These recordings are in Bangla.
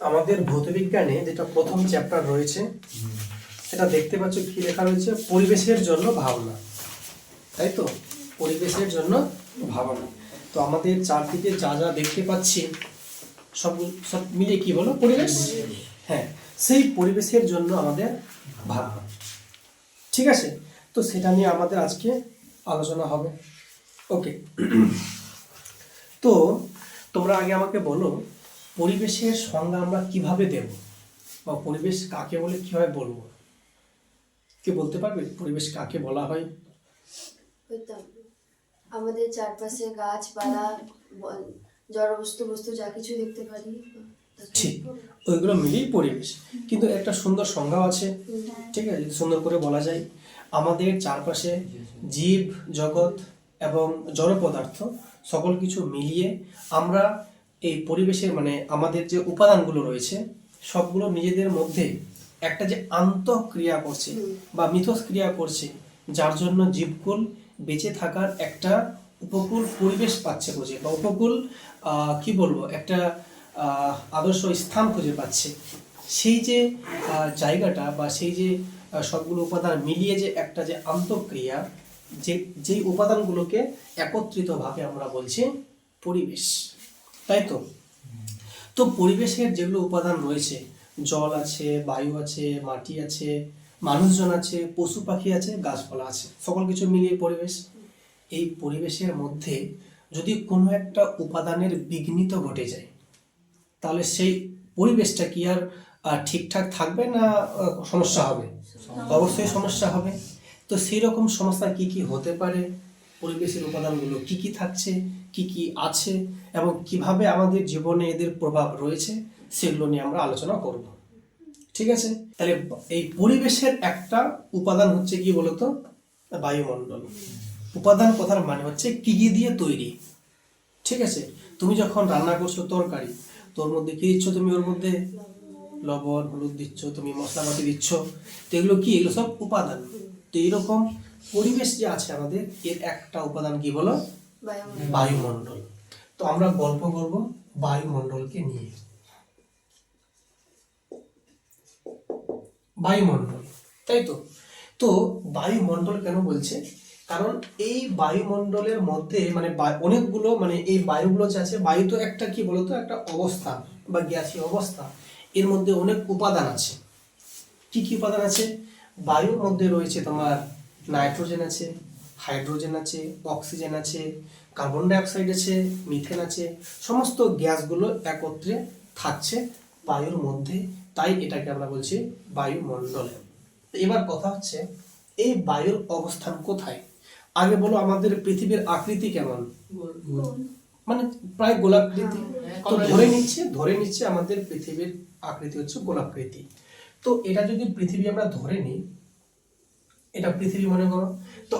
আমাদের ভৌতবিজ্ঞানে যেটা প্রথম চ্যাপ্টার রয়েছে সেটা দেখতে পাচ্ছ কি লেখা রয়েছে, পরিবেশের জন্য ভাবনা। তাই তো, পরিবেশের জন্য ভাবনা। তো আমাদের চারদিকে যা যা দেখতে পাচ্ছি সব সব মিলে কি বলো, পরিবেশ। হ্যাঁ, সেই পরিবেশের জন্য আমাদের ভাবনা। ঠিক আছে, তো সেটা নিয়ে আমাদের আজকে আলোচনা হবে। ওকে, তো তোমরা আগে আমাকে বলো, পরিবেশের সংজ্ঞা আমরা কিভাবে দেব, বা পরিবেশ কাকে বলে কিভাবে বলবো? কে বলতে পারবে পরিবেশ কাকে বলা হয়? আমাদের চারপাশে গাছপালা, জড়বস্তু, বস্তু যা কিছু দেখতে পারি, ঠিক, ওইগুলো মিলেই পরিবেশ। কিন্তু একটা সুন্দর সংজ্ঞা আছে, ঠিক আছে, সুন্দর করে বলা যায় আমাদের চারপাশে জীব জগৎ এবং জড় পদার্থ সকল কিছু মিলিয়ে আমরা এই পরিবেশের মানে আমাদের যে উপাদানগুলো রয়েছে সবগুলো নিজেদের মধ্যে একটা যে আন্তঃক্রিয়া করছে বা মিথস্ক্রিয়া করছে, যার জন্য জীবকুল বেঁচে থাকার একটা উপকূল পরিবেশ পাচ্ছে খুঁজে, বা উপকূল কি বলবো, একটা আদর্শ স্থান খুঁজে পাচ্ছে। সেই যে জায়গাটা বা সেই যে সবগুলো উপাদান মিলিয়ে যে একটা যে আন্তঃক্রিয়া, যেই উপাদানগুলোকে একত্রিতভাবে আমরা বলছি পরিবেশ। তাই তো, তো পরিবেশের যেগুলো উপাদান রয়েছে, জল আছে, বায়ু আছে, মাটি আছে, মানুষজন আছে, পশু পাখি আছে, গাছপালা আছে, সকল কিছু মিলিয়ে পরিবেশ। এই পরিবেশের মধ্যে যদি কোনো একটা উপাদানের বিঘ্নিত ঘটে যায়, তাহলে সেই পরিবেশটা কি আর ঠিকঠাক থাকবে না সমস্যা হবে? অবশ্যই সমস্যা হবে। তো সেই রকম সমস্যা কি কি হতে পারে, পরিবেশের উপাদানগুলো কি কি থাকছে, কি কি আছে, এবং কিভাবে আমাদের জীবনে এদের প্রভাব রয়েছে, সেগুলো নিয়ে আমরা আলোচনা করব। ঠিক আছে, তাহলে এই পরিবেশের একটা উপাদান হচ্ছে কি বলতো, বায়ুমণ্ডল। উপাদান কথার মানে হচ্ছে কি কি দিয়ে তৈরি। ঠিক আছে, তুমি যখন রান্না করছো তরকারি, তোর মধ্যে কি দিচ্ছ তুমি? ওর মধ্যে লবণ হলুদ দিচ্ছ, তুমি মশলাপাতি দিচ্ছ, তো এগুলো কি? এগুলো সব উপাদান। তো এইরকম পরিবেশ যে আছে আমাদের, এর একটা উপাদান কি বলো? বায়ুমণ্ডল। তো আমরা গল্প করব বায়ুমণ্ডলকে নিয়ে। বায়ুমণ্ডল, তাই তো। তো বায়ুমণ্ডল কেন বলছে? কারণ এই বায়ুমণ্ডলের মধ্যে মানে অনেকগুলো মানে এই বায়ুগুলো যে আছে, বায়ু তো একটা কি বলতো, একটা অবস্থা বা গ্যাসীয় অবস্থা। এর মধ্যে অনেক উপাদান আছে। কি কি উপাদান আছে? বায়ুর মধ্যে রয়েছে তোমার নাইট্রোজেন আছে, হাইড্রোজেন আছে, অক্সিজেন আছে, কার্বন ডাই অক্সাইড আছে, মিথেন আছে, সমস্ত গ্যাসগুলো একত্রে থাকছে বায়ুর মধ্যে। তাই এটাকে আমরা বলছি বায়ুমণ্ডল। এবার কথা হচ্ছে, এই বায়ুর অবস্থান কোথায়? আগে বলো, আমাদের পৃথিবীর আকৃতি কেমন? মানে প্রায় গোলাকৃতি। তো ধরে নিচ্ছে আমাদের পৃথিবীর আকৃতি হচ্ছে গোলাকৃতি। তো এটা যদি পৃথিবী আমরা ধরে নিই, এটা পৃথিবী মনে করো, তো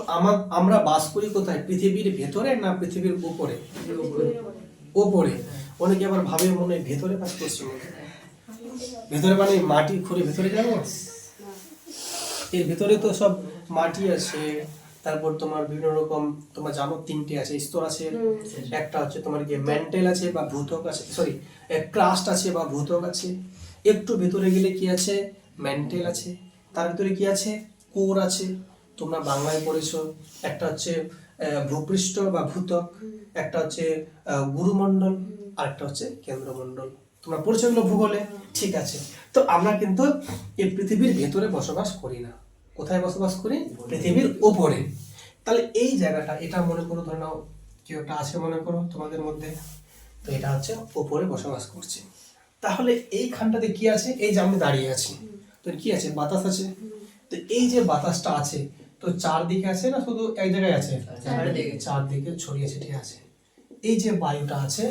আমরা বাস করি কোথায়? পৃথিবীর ভেতরে না পৃথিবীর উপরে? উপরে। অনেকে আবার ভাবে মনে হয় ভেতরে বাস করছে, ভেতরে মানে মাটি খুঁড়ে ভেতরে যাবো? এর ভেতরে তো সব মাটি আছে, তারপর তোমার বিভিন্ন রকম, তোমার জানো তিনটে আছে স্তর আছে। একটা হচ্ছে তোমার কি ম্যান্টেল আছে বা ভূত্বক আছে, সরি ক্রাস্ট আছে বা ভূত্বক আছে। একটু ভেতরে গেলে কি আছে? ম্যান্টেল আছে। তার ভিতরে কি আছে? কোর আছে। তোমরা বাংলায় পড়েছো, একটা হচ্ছে ভূপৃষ্ঠ বা ভূত্বক, একটা হচ্ছে গুরুমণ্ডল, আর একটা হচ্ছে কেন্দ্রমণ্ডল। তোমরা পড়েছো এগুলো ভূগোলে? ঠিক আছে। তো আমরা কিন্তু এই পৃথিবীর ভেতরে বসবাস করি না। কোথায় বসবাস করি? পৃথিবীর উপরে। তাহলে এই জায়গাটা, এটা মনে করো, ধরে নাও কেউ একটা আছে মনে করো তোমাদের মধ্যে, তো এটা হচ্ছে উপরে বসবাস করছে। তাহলে এইখানটাতে কি আছে? এই যে আমি দাঁড়িয়ে আছি, তো কি আছে? বাতাস আছে। তো এই যে বাতাসটা আছে, তো চারদিকে আছে না শুধু এক জায়গায় আছে? চারদিকে ছড়িয়ে ছিটিয়ে আছে। এই যে বায়ুটা আছে,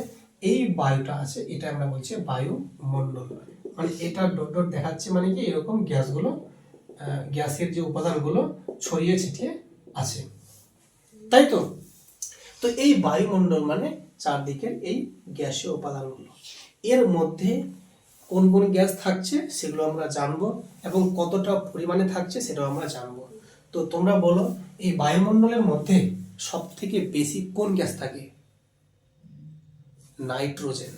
এই বায়ুটা আছে, এটা আমরা বলছি বায়ুমণ্ডল। মানে এটা ডট ডট দেখাচ্ছে, মানে কি এরকম গ্যাসগুলো, গ্যাসের যে উপাদানগুলো ছড়িয়ে ছিটিয়ে আছে, তাই তো। তো এই বায়ুমণ্ডল মানে চারদিকের এই গ্যাসীয় উপাদানগুলো। এর মধ্যে কোন কোন গ্যাস থাকছে সেগুলো আমরা জানবো, এবং কতটা পরিমাণে থাকছে সেটাও আমরা জানবো। তো তোমরা বলো, এই বায়ুমণ্ডলের মধ্যে সব থেকে বেশি কোন গ্যাস থাকে? নাইট্রোজেন।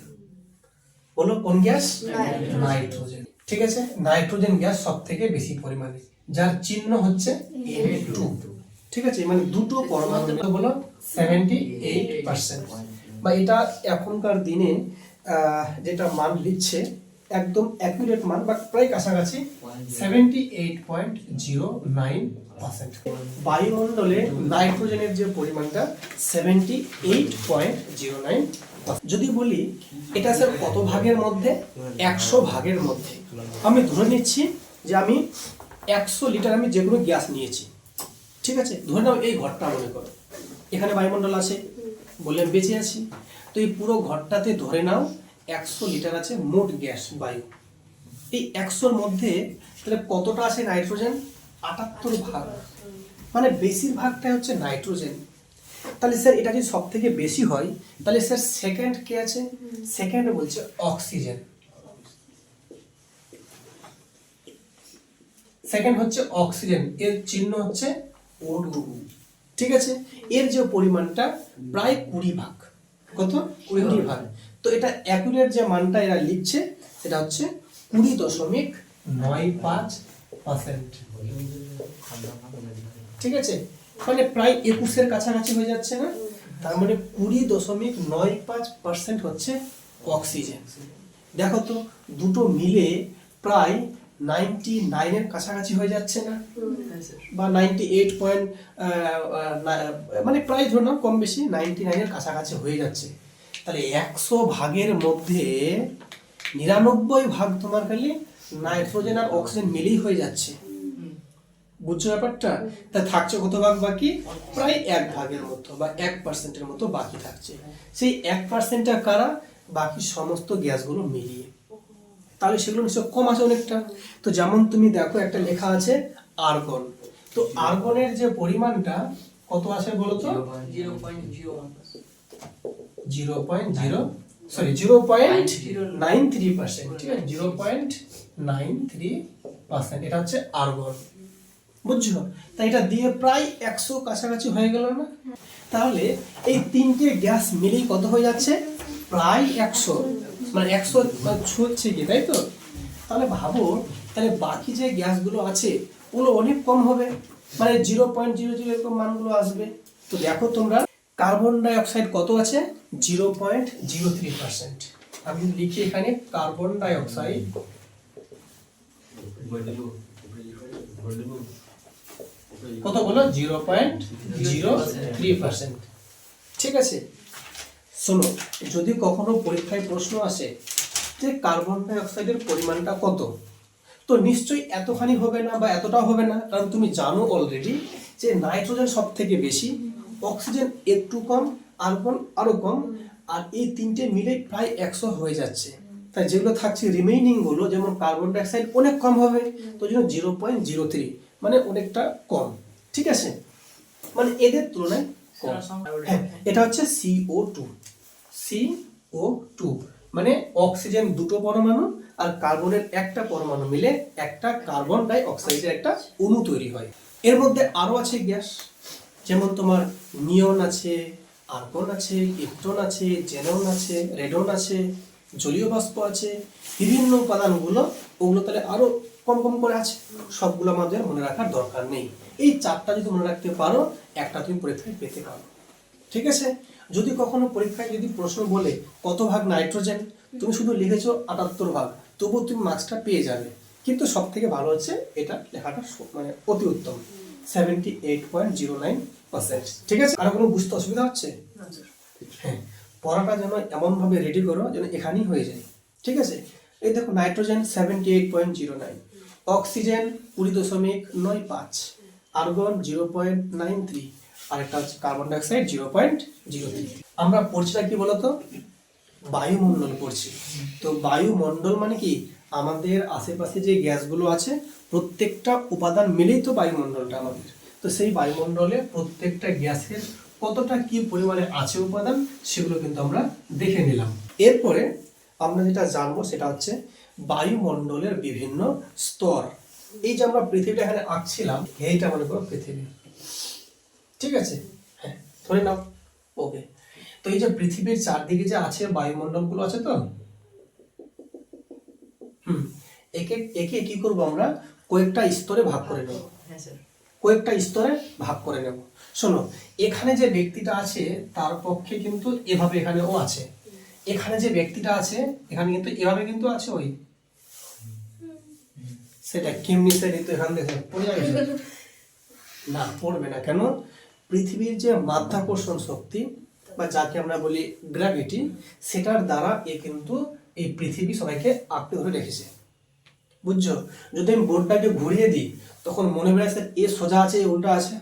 বলো কোন গ্যাস? নাইট্রোজেন। নাইট্রোজেন। ঠিক আছে, নাইট্রোজেন গ্যাস সব থেকে বেশি পরিমাণে, যার চিহ্ন হচ্ছে Na2। ঠিক আছে, মানে দুটো পরমাণু মিলে বলো 78%। বা এটা এখনকার দিনে যেটা মান লিখছে একদম অ্যাকুরেট মান বা প্রায় কাছাকাছি 78.09%। বায়ুমণ্ডলে নাইট্রোজেনের যে পরিমাণটা 78.09। যদি বলি এটা স্যার কত ভাগের মধ্যে? 100 ভাগের মধ্যে। আমি ধরে নিচ্ছি যে আমি 100 লিটার আমি যে কোনো গ্যাস নিয়েছি, ঠিক আছে, ধরে নাও এই ঘরটা মনে করো, এখানে বায়ুমণ্ডল আছে বলে আমি বেঁচে আছি, তো এই পুরো ঘরটাতে ধরে নাও 100 লিটার আছে মোট গ্যাস বায়ু। এই 100-র মধ্যে তাহলে কতটা আছে নাইট্রোজেন? 78 ভাগ, মানে বেশিরভাগটা হচ্ছে নাইট্রোজেন। তাহলে স্যার এটা যদি সব থেকে বেশি হয় তাহলে স্যার সেকেন্ড কে আছে? সেকেন্ড বলছে অক্সিজেন। সেকেন্ড হচ্ছে অক্সিজেন, এর চিহ্ন হচ্ছে O2। ঠিক আছে, এর যে পরিমাণটা প্রায় 20 ভাগ। কত? 20 ভাগ। তো এটা অ্যাকুরেট যে মানটা এরা লিখছে সেটা হচ্ছে 20.95%। ঠিক আছে, মানে প্রায় 21-এর কাছাকাছি হয়ে যাচ্ছে না? তার মানে 20.95% হচ্ছে অক্সিজেন। দেখো তো দুটো মিলে প্রায় 99-এর কাছাকাছি হয়ে যাচ্ছে না? বা 98 পয়েন্ট, মানে প্রায় ধরো না কম বেশি 99-এর কাছাকাছি হয়ে যাচ্ছে। তাহলে 100 ভাগের মধ্যে 99 ভাগ তোমার খালি নাইট্রোজেন আর অক্সিজেন মিলেই হয়ে যাচ্ছে। বুঝছো ব্যাপারটা? তা থাকছে কত ভাগ বাকি? প্রায় 1 ভাগের মতো বা 1%-এর মতো বাকি থাকছে। সেই 1%টা কারা? বাকি সমস্ত গ্যাসগুলো মিলিয়ে। তাহলে সেগুলো নিশ্চয় কম আছে অনেকটা। তো যেমন তুমি দেখো একটা লেখা আছে আর্গন, তো আর্গনের যে পরিমাণটা কত আছে বলো তো? 0.93%। ঠিক আছে, 0.93%, এটা হচ্ছে আর্গন। বুঝছো? তাই এটা দিয়ে প্রায় 100 কাছাকাছি হয়ে গেল না? তাহলে এই তিনটে গ্যাস মিলেই কত হয়ে যাচ্ছে? প্রায় 100, মানে 100 ছুঁচ্ছে কি, তাই তো? তাহলে ভাবো, তাহলে বাকি যে গ্যাসগুলো আছে ওগুলো অনেক কম হবে, মানে 0.00 এরকম মানগুলো আসবে। তো দেখো তোমরা, কার্বন ডাই অক্সাইড কত আছে? 0.03%। আমি লিখি এখানে কার্বন ডাই অক্সাইড কত বলো? 0.03%। ঠিক আছে, শোনো, যদি কখনো পরীক্ষায় প্রশ্ন আসে যে কার্বন ডাই অক্সাইডের পরিমাণটা কত, তো নিশ্চয়ই এতখানি হবে না বা এতটাও হবে না, কারণ তুমি জানো অলরেডি যে নাইট্রোজেন সব থেকে বেশি, অক্সিজেন একটু কম, আর্গন আরো কম, আর এই তিনটে মিলে প্রায় 100 হয়ে যাচ্ছে। তাই যেগুলো থাকছে রিমেইনিং গুলো, যেমন কার্বন ডাই অক্সাইড অনেক কম হবে, তো জন্য 0.03, মানে অনেকটা কম। ঠিক আছে, মানে এদের তুলনায় কম। হ্যাঁ, এটা হচ্ছে CO2। CO2 মানে অক্সিজেন দুটো পরমাণু আর কার্বনের একটা পরমাণু মিলে একটা কার্বন ডাই অক্সাইডের একটা অণু তৈরি হয়। এর মধ্যে আরো আছে গ্যাস, যেমন তোমার নিয়ন আছে, আর্গন আছে, ইলেকট্রন আছে, জেনন আছে, রেডন আছে, জলীয় বাষ্প আছে, বিভিন্ন উপাদানগুলো, ওগুলো তাহলে আরো কম কম করে আছে। সবগুলো আমাদের মনে রাখার দরকার নেই। এই চারটা যদি মনে রাখতে পারো, একটা তুমি পরীক্ষায় পেতে পারো। ঠিক আছে, যদি কখনো পরীক্ষায় যদি প্রশ্ন বলে কত ভাগ নাইট্রোজেন, তুমি শুধু লিখেছো 78 ভাগ, তবুও তুমি মার্কসটা পেয়ে যাবে। কিন্তু সব থেকে ভালো হচ্ছে এটা লেখাটা মানে অতি উত্তম, 78.09%। ঠিক আছে, আর কোনো বুঝতে অসুবিধা হচ্ছে? হ্যাঁ, পড়াটা যেন এমন ভাবে রেডি করো যেন এখানেই হয়ে যায়। ঠিক আছে, এই দেখো নাইট্রোজেন 78.09, অক্সিজেন 20.95, আর্গন 0.93, আর একটা হচ্ছে কার্বন ডাই অক্সাইড 0.03। আমরা পড়ছিটা কি বলতো? বায়ুমণ্ডল পড়ছি। তো বায়ুমণ্ডল মানে কি? আমাদের আশেপাশে যে গ্যাসগুলো আছে প্রত্যেকটা উপাদান মিলেই তো বায়ুমণ্ডলটা আমাদের। তো সেই বায়ুমণ্ডলে প্রত্যেকটা গ্যাসের কতটা কি পরিমাণে আছে উপাদান, সেগুলো কিন্তু আমরা দেখে নিলাম। এরপরে আমরা যেটা জানবো সেটা হচ্ছে বায়ুমণ্ডলের বিভিন্ন স্তর। এই যে আমরা পৃথিবীটা এখানে আঁকছিলাম, এইটা মনে করো পৃথিবী। ঠিক আছে, হ্যাঁ ধরে নাও, ওকে। তো এই যে পৃথিবীর চারদিকে যে আছে বায়ুমণ্ডলগুলো আছে, তো একে একে কি করব আমরা কয়েকটা স্তরে ভাগ করে নেব, হ্যাঁ স্যার। কয়েকটা স্তরে ভাগ করে নেব। শোনো, এখানে যে ব্যক্তিটা আছে তার পক্ষে কিন্তু এভাবে এখানেও আছে, এখানে যে ব্যক্তিটা আছে এখানে কিন্তু এভাবে কিন্তু আছে ওই, সেটা কেমনি সেটা তো এখান থেকে পড়ে যাবে না, পড়বে না কেন? পৃথিবীর যে মাধ্যাকর্ষণ শক্তি বা যাকে আমরা বলি গ্র্যাভিটি, সেটার দ্বারা এ কিন্তু এই পৃথিবী সবাইকে আঁকড়ে ধরে রেখেছে, বুঝছো? যদি আমি বোর্ডটাকে ঘুরিয়ে দিই তখন মনে হয় স্যার এ সোজা আছে এ উল্টো আছে,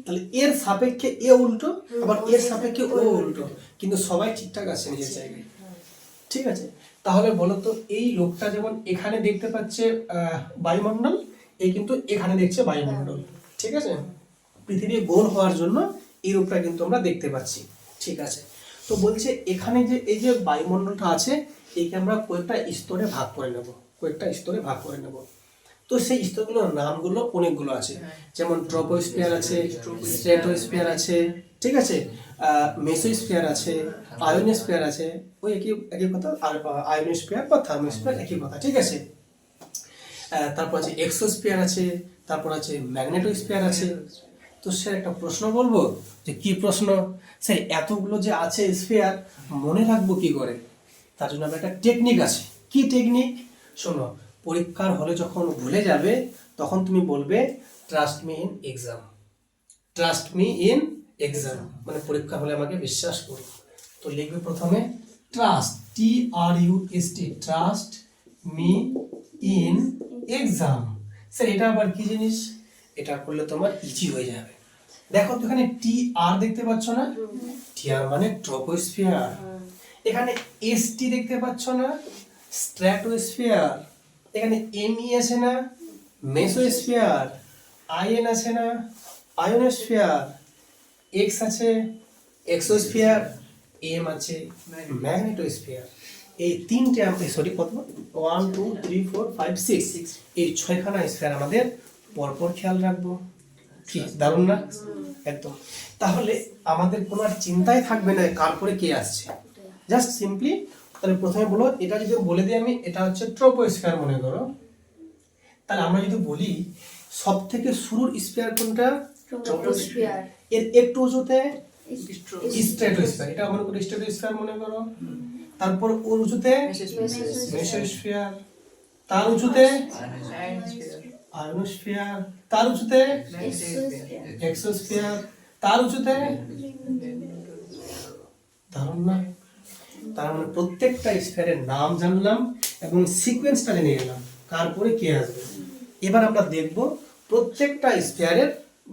তাহলে এর সাপেক্ষে এ উল্টো, আবার এর সাপেক্ষে ও উল্টো, কিন্তু সবাই ঠিকঠাক আছে নিজের জায়গায়। ঠিক আছে, তাহলে বলো তো এই লোকটা যেমন এখানে দেখতে পাচ্ছে বায়ুমণ্ডল, এই কিন্তু এখানে দেখছে বায়ুমণ্ডল। ঠিক আছে, পৃথিবী গোল হওয়ার জন্য এই রূপটা কিন্তু আমরা দেখতে পাচ্ছি। ঠিক আছে, তো বলছে এখানে যে এই যে বায়ুমণ্ডলটা আছে একে আমরা কয়েকটা স্তরে ভাগ করে নেব, কয়েকটা স্তরে ভাগ করে নেব। তো সেই স্তরগুলোর নামগুলো অনেকগুলো আছে, যেমন ট্রপোস্ফিয়ার আছে, স্ট্র্যাটোস্ফিয়ার আছে, ঠিক আছে, মেসোস্ফিয়ার আছে, আয়োনোস্ফিয়ার আছে, ওই একই একই কথা, আর আয়োনোস্ফিয়ার বা থার্মোস্ফিয়ার একই কথা। ঠিক আছে, তারপর আছে এক্সোস্ফিয়ার আছে, তারপর আছে ম্যাগনেটোস্ফিয়ার আছে। তো স্যার একটা প্রশ্ন বলবো, যে কি প্রশ্ন? স্যার এতগুলো যে আছে স্ফিয়ার মনে রাখবো কি করে? তার জন্য আমার একটা টেকনিক আছে। কি টেকনিক? শোনো, পরীক্ষার হলে যখন ভুলে যাবে তখন তুমি বলবে trust me in exam, trust me in exam, মানে পরীক্ষা হলে আমাকে বিশ্বাস করো। তো লিখবে প্রথমে trust, TRUST, trust me in exam. Sir এটা আবার কি জিনিস? এটা করলে তোমার ইজি হয়ে যাবে। দেখো তো এখানে TR দেখতে পাচ্ছ না? TR মানে ট্রপোস্ফিয়ার। এখানে ST দেখতে পাচ্ছ না? স্ট্র্যাটোস্ফিয়ার। এখানে ME আছে না? মেসোস্ফিয়ার। IN আছে না? আয়োনোস্ফিয়ার। X আছে এক্সোস্ফিয়ার, M আছে ম্যাগনেটোস্ফিয়ার। এই তিনটে আমি সরি কত 1 2 3 4 5 6 এই ছয়খানা স্ফিয়ার আমাদের পরপর খেয়াল রাখবো। কি দারুণ না? একদম। তাহলে আমাদের কোনো আর চিন্তাই থাকবে না কার পরে কে আসছে, জাস্ট সিম্পলি। তাহলে প্রথমে বলো, এটা যদি বলে দিই আমি, এটা হচ্ছে ট্রপোস্ফিয়ার মনে করো। তাহলে আমরা যদি বলি সব থেকে শুরুর স্ফিয়ার কোনটা? ট্রপোস্ফিয়ার। এর একটু উঁচুতে স্ট্র্যাটোস্ফিয়ার, এটা মনে করো স্ট্র্যাটোস্ফিয়ার মনে করো। তারপর ওর উঁচুতে মেসোস্ফিয়ার, তার উঁচুতে আয়োনোস্ফিয়ার, তার উঁচুতে এক্সোস্ফিয়ার, তার উঁচুতে। দারুণ না? তার মানে প্রত্যেকটা স্ফিয়ারের নাম জানলাম এবং সিকোয়েন্সটা জেনে গেলাম কার পরে কে আসবে। এবার আমরা দেখব প্রত্যেকটা স্ফিয়ারের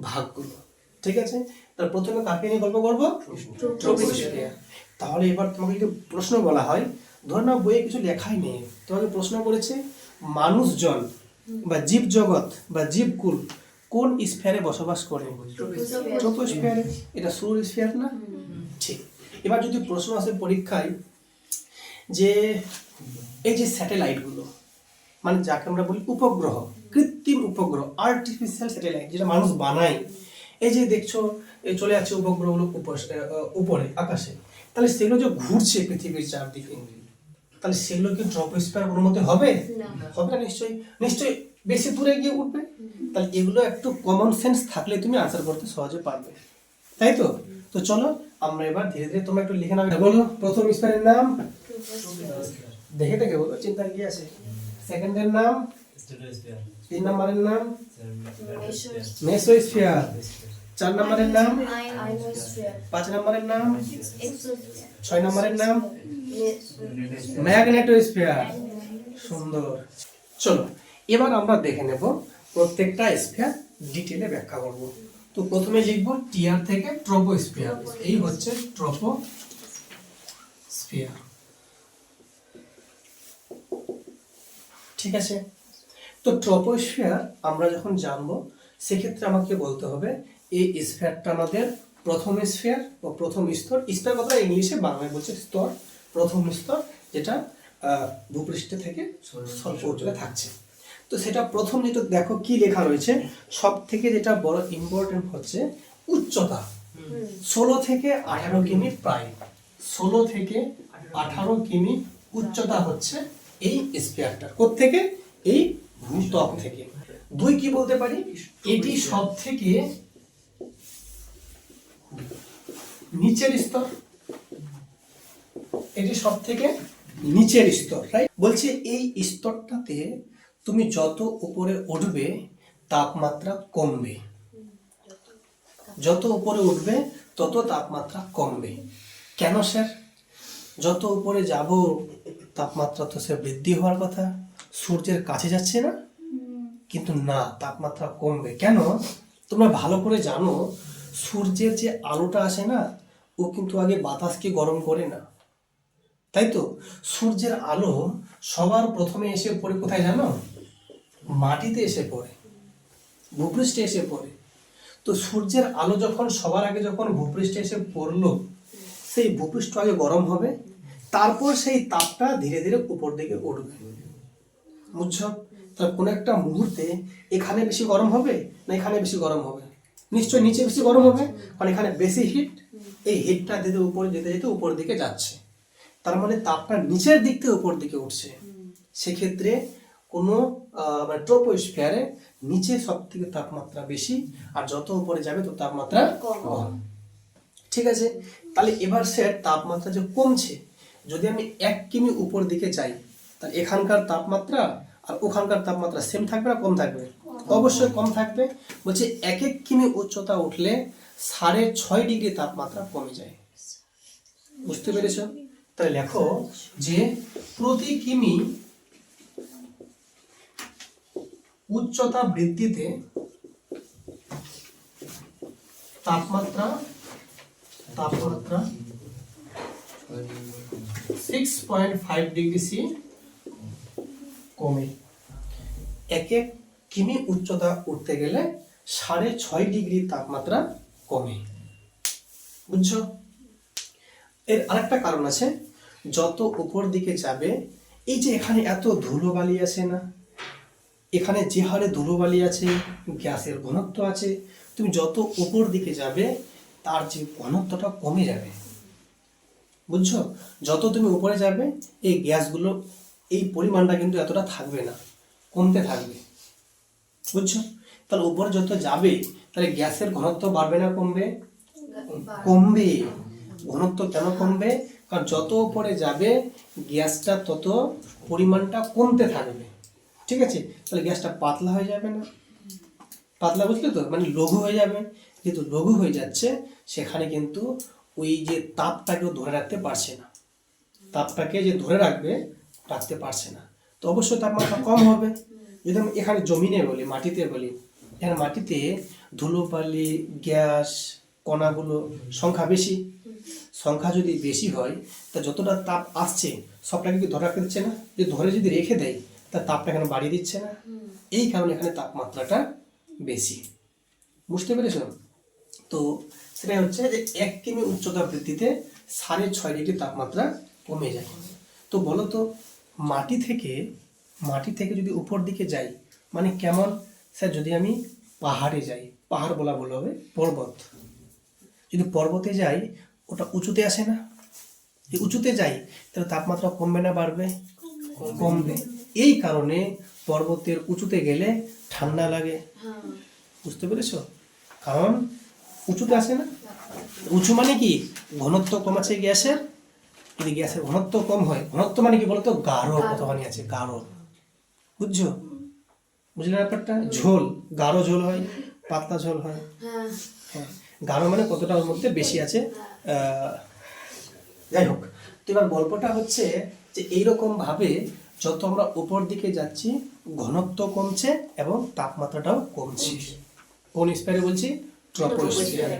ভাগগুলো। ঠিক আছে, তার প্রথমে কাকে নিয়ে গল্প করবো? ট্রপোস্ফিয়ার। তাহলে এবার তোমাকে যদি প্রশ্ন বলা হয়, ধর না বইয়ে কিছু লেখাই নেই, তোমাকে প্রশ্ন করেছে মানুষজন বা জীব জগৎ বা জীবকুল কোন স্ফিয়ারে বসবাস করে? ট্রপোস্ফিয়ারে। এটা শুরুর স্ফিয়ার না? ঠিক। এবার যদি প্রশ্ন আসে পরীক্ষায় যে এই যে স্যাটেলাইটগুলো, মানে যাকে আমরা বলি উপগ্রহ, কৃত্রিম উপগ্রহ, আর্টিফিশিয়াল স্যাটেলাইট, যেটা মানুষ বানায়, এই যে দেখছো এই চলে যাচ্ছে উপগ্রহগুলো উপরে আকাশে, তাহলে সেগুলো যে ঘুরছে পৃথিবীর চারদিকে, তাহলে সেগুলো কি ট্রপোস্ফিয়ার অনুমতি হবে? হবে না, নিশ্চয়ই নিশ্চয়ই বেশি দূরে গিয়ে উঠবে। তাহলে এগুলো একটু কমন সেন্স থাকলে তুমি আনসার করতে সহজে পারবে, তাই তো? তো চলো আমরা এবার ধীরে ধীরে তোমরা একটু লিখে নাও। বলো প্রথম স্ফিয়ারের নাম, দেখে দেখে বলো, চিন্তা কি আছে। সেকেন্ডের নাম, 3 নম্বরের নাম মেসোস্ফিয়ার, 4 নম্বরের নাম, আয়োনোস্ফিয়ার। 5 নম্বরের নাম, এক্সোস্ফিয়ার। 6 নম্বরের নাম ম্যাগনেটোস্ফিয়ার। সুন্দর। চলো এবার আমরা দেখে নেব প্রত্যেকটা স্ফিয়ার ডিটেলে ব্যাখ্যা করব। তো প্রথমে লিখব টিআর থেকে ট্রপোস্ফিয়ার। এই হচ্ছে ট্রপোস্ফিয়ার। ঠিক আছে, তো ট্রপোস্ফিয়ার আমরা যখন জানবো সেক্ষেত্রে আমাকে বলতে হবে এই স্ফিয়ারটা আমাদের প্রথম স্ফিয়ার বা প্রথম স্তর। স্ফিয়ার কথা ইংলিশে, বাংলায় বলছে স্তর, প্রথম স্তর, যেটা ভূপৃষ্ঠ থেকে স্বল্প উচ্চতায় থাকছে। তো সেটা প্রথম যেটা দেখো কি লেখা রয়েছে, সব থেকে যেটা বড় ইম্পর্টেন্ট হচ্ছে উচ্চতা। 16 থেকে 18 কিমি, প্রায় 16 থেকে 18 কিমি উচ্চতা হচ্ছে এই স্ফিয়ারটা কোত্থেকে, এই ত্বক থেকে। 2 কি বলতে পারি, এটি সব থেকে নিচের স্তর, এটি সব থেকে নিচের স্তর, রাইট। বলছে এই স্তরটাতে তুমি যত উপরে উঠবে তাপমাত্রা কমবে, যত উপরে উঠবে তত তাপমাত্রা কমবে। কেন স্যার? যত উপরে যাব তাপমাত্রা তো স্যার বৃদ্ধি হওয়ার কথা, সূর্যের কাছে যাচ্ছে না, কিন্তু না, তাপমাত্রা কমবে। কেন? তোমরা ভালো করে জানো সূর্যের যে আলোটা আসে না, ও কিন্তু আগে বাতাসকে গরম করে না, তাই তো? সূর্যের আলো সবার প্রথমে এসে পড়ে কোথায় জানো? মাটিতে এসে পড়ে, ভূপৃষ্ঠে এসে পড়ে। তো সূর্যের আলো যখন সবার আগে যখন ভূপৃষ্ঠে এসে পড়লো, সেই ভূপৃষ্ঠ আগে গরম হবে, তারপর সেই তাপটা ধীরে ধীরে উপর দিকে উঠবে, বুঝছো? তাহলে কোনো একটা মুহূর্তে এখানে বেশি গরম হবে না এখানে বেশি গরম হবে? নিশ্চয়ই নিচে বেশি গরম হবে, কারণ এখানে বেশি হিট, এই হিটটা যেতে উপরে যেতে যেতে উপর দিকে যাচ্ছে, তার মানে তাপটা নিচের দিক থেকে উপর দিকে উঠছে। সেক্ষেত্রে কোনো মানে ট্রপোস্ফিয়ারে নিচে সব থেকে তাপমাত্রা বেশি, আর যত উপরে যাবে তো তাপমাত্রা কম। ঠিক আছে, তাহলে এবার স্যার তাপমাত্রা যে কমছে, যদি আমি 1 কিমি উপর দিকে যাই, তাহলে এখানকার তাপমাত্রা আর ওখানকার তাপমাত্রা সেম থাকবে না কম থাকবে? অবশ্যই কম থাকবে। বলছে 1 কিমি উচ্চতা উঠলে 6.5 ডিগ্রি তাপমাত্রা কমে যায়। বুঝতে পেরেছো? তাহলে লেখো যে প্রতি কিমি উচ্চতা বৃদ্ধিতে তাপমাত্রা 6.5 ডিগ্রি সি কমে। 1 কিমি উচ্চতা উঠতে গেলে 6.5 ডিগ্রি তাপমাত্রা কমে, বুঝছো? এর আরেকটা কারণ আছে, যত উপর দিকে যাবে, এই যে এখানে এত ধুলোবালি আছে না, এখানে যে হারে ধুলোবালি আছে, গ্যাসের ঘনত্ব আছে, তুমি যত উপর দিকে যাবে তার যে ঘনত্বটা কমে যাবে, বুঝছো? যত তুমি উপরে যাবে এই গ্যাসগুলো এই পরিমাণটা কিন্তু এতটা থাকবে না, কমতে থাকবে, বুঝছো? তাহলে উপরে যত যাবে তাহলে গ্যাসের ঘনত্ব বাড়বে না কমবে? কমবে। ঘনত্ব কেন কমবে? কারণ যত উপরে যাবে গ্যাসটা তত পরিমাণটা কমতে থাকবে, ঠিক আছে? তাহলে গ্যাসটা পাতলা হয়ে যাবে না? পাতলা, বুঝলে তো, মানে লঘু হয়ে যাবে। যেহেতু লঘু হয়ে যাচ্ছে, সেখানে কিন্তু ওই যে তাপটাকেও ধরে রাখতে পারছে না, তাপটাকে যে ধরে রাখতে পারছে না, তো অবশ্যই তাপমাত্রা কম হবে। যদি আমি এখানে জমিনে বলি, মাটিতে বলি, এখানে মাটিতে ধুলোবালি, গ্যাস, কণাগুলো সংখ্যা বেশি, সংখ্যা যদি বেশি হয় তা যতটা তাপ আসছে সবটাকে কি ধরে রাখতে দিচ্ছে না? যে ধরে যদি রেখে দেয় তা তাপটা এখানে বাড়িয়ে দিচ্ছে না? এই কারণে এখানে তাপমাত্রাটা বেশি, বুঝতে পেরেছো? তো সেটা হচ্ছে যে 1 কিমি উচ্চতা বৃদ্ধিতে 6.5 ডিগ্রি তাপমাত্রা কমে যায়। তো বলো তো, মাটি থেকে যদি উপর দিকে যাই মানে কেমন? স্যার যদি আমি পাহাড়ে যাই, পাহাড় বলা ভুল হবে, পর্বত, যদি পর্বতে যাই ওটা উঁচুতে আসে না, যদি উঁচুতে যাই তাহলে তাপমাত্রা কমবে না বাড়বে? কমবে। এই কারণে পর্বতের উঁচুতে গেলে ঠান্ডা লাগে, বুঝতে পেরেছো? কারণ উঁচুতে আসে না। উঁচু মানে কি? ঘনত্ব কম আছে গ্যাসের, যদি গ্যাসের ঘনত্ব কম হয়, ঘনত্ব মানে কি বলতো? গাঢ়, কতখানি আছে গাঢ়, বুঝছো? বুঝলে ব্যাপারটা? ঝোল, গাঢ় ঝোল হয়, পাতলা ঝোল হয়। হ্যাঁ, গাঢ় মানে কতটা ওর মধ্যে বেশি আছে। যাই হোক, তো এবার গল্পটা হচ্ছে যে এইরকম ভাবে যত আমরা উপর দিকে যাচ্ছি ঘনত্ব কমছে এবং তাপমাত্রাটাও কমছে। কোন স্ফিয়ারে বলছি? ট্রপোস্ফিয়ারে।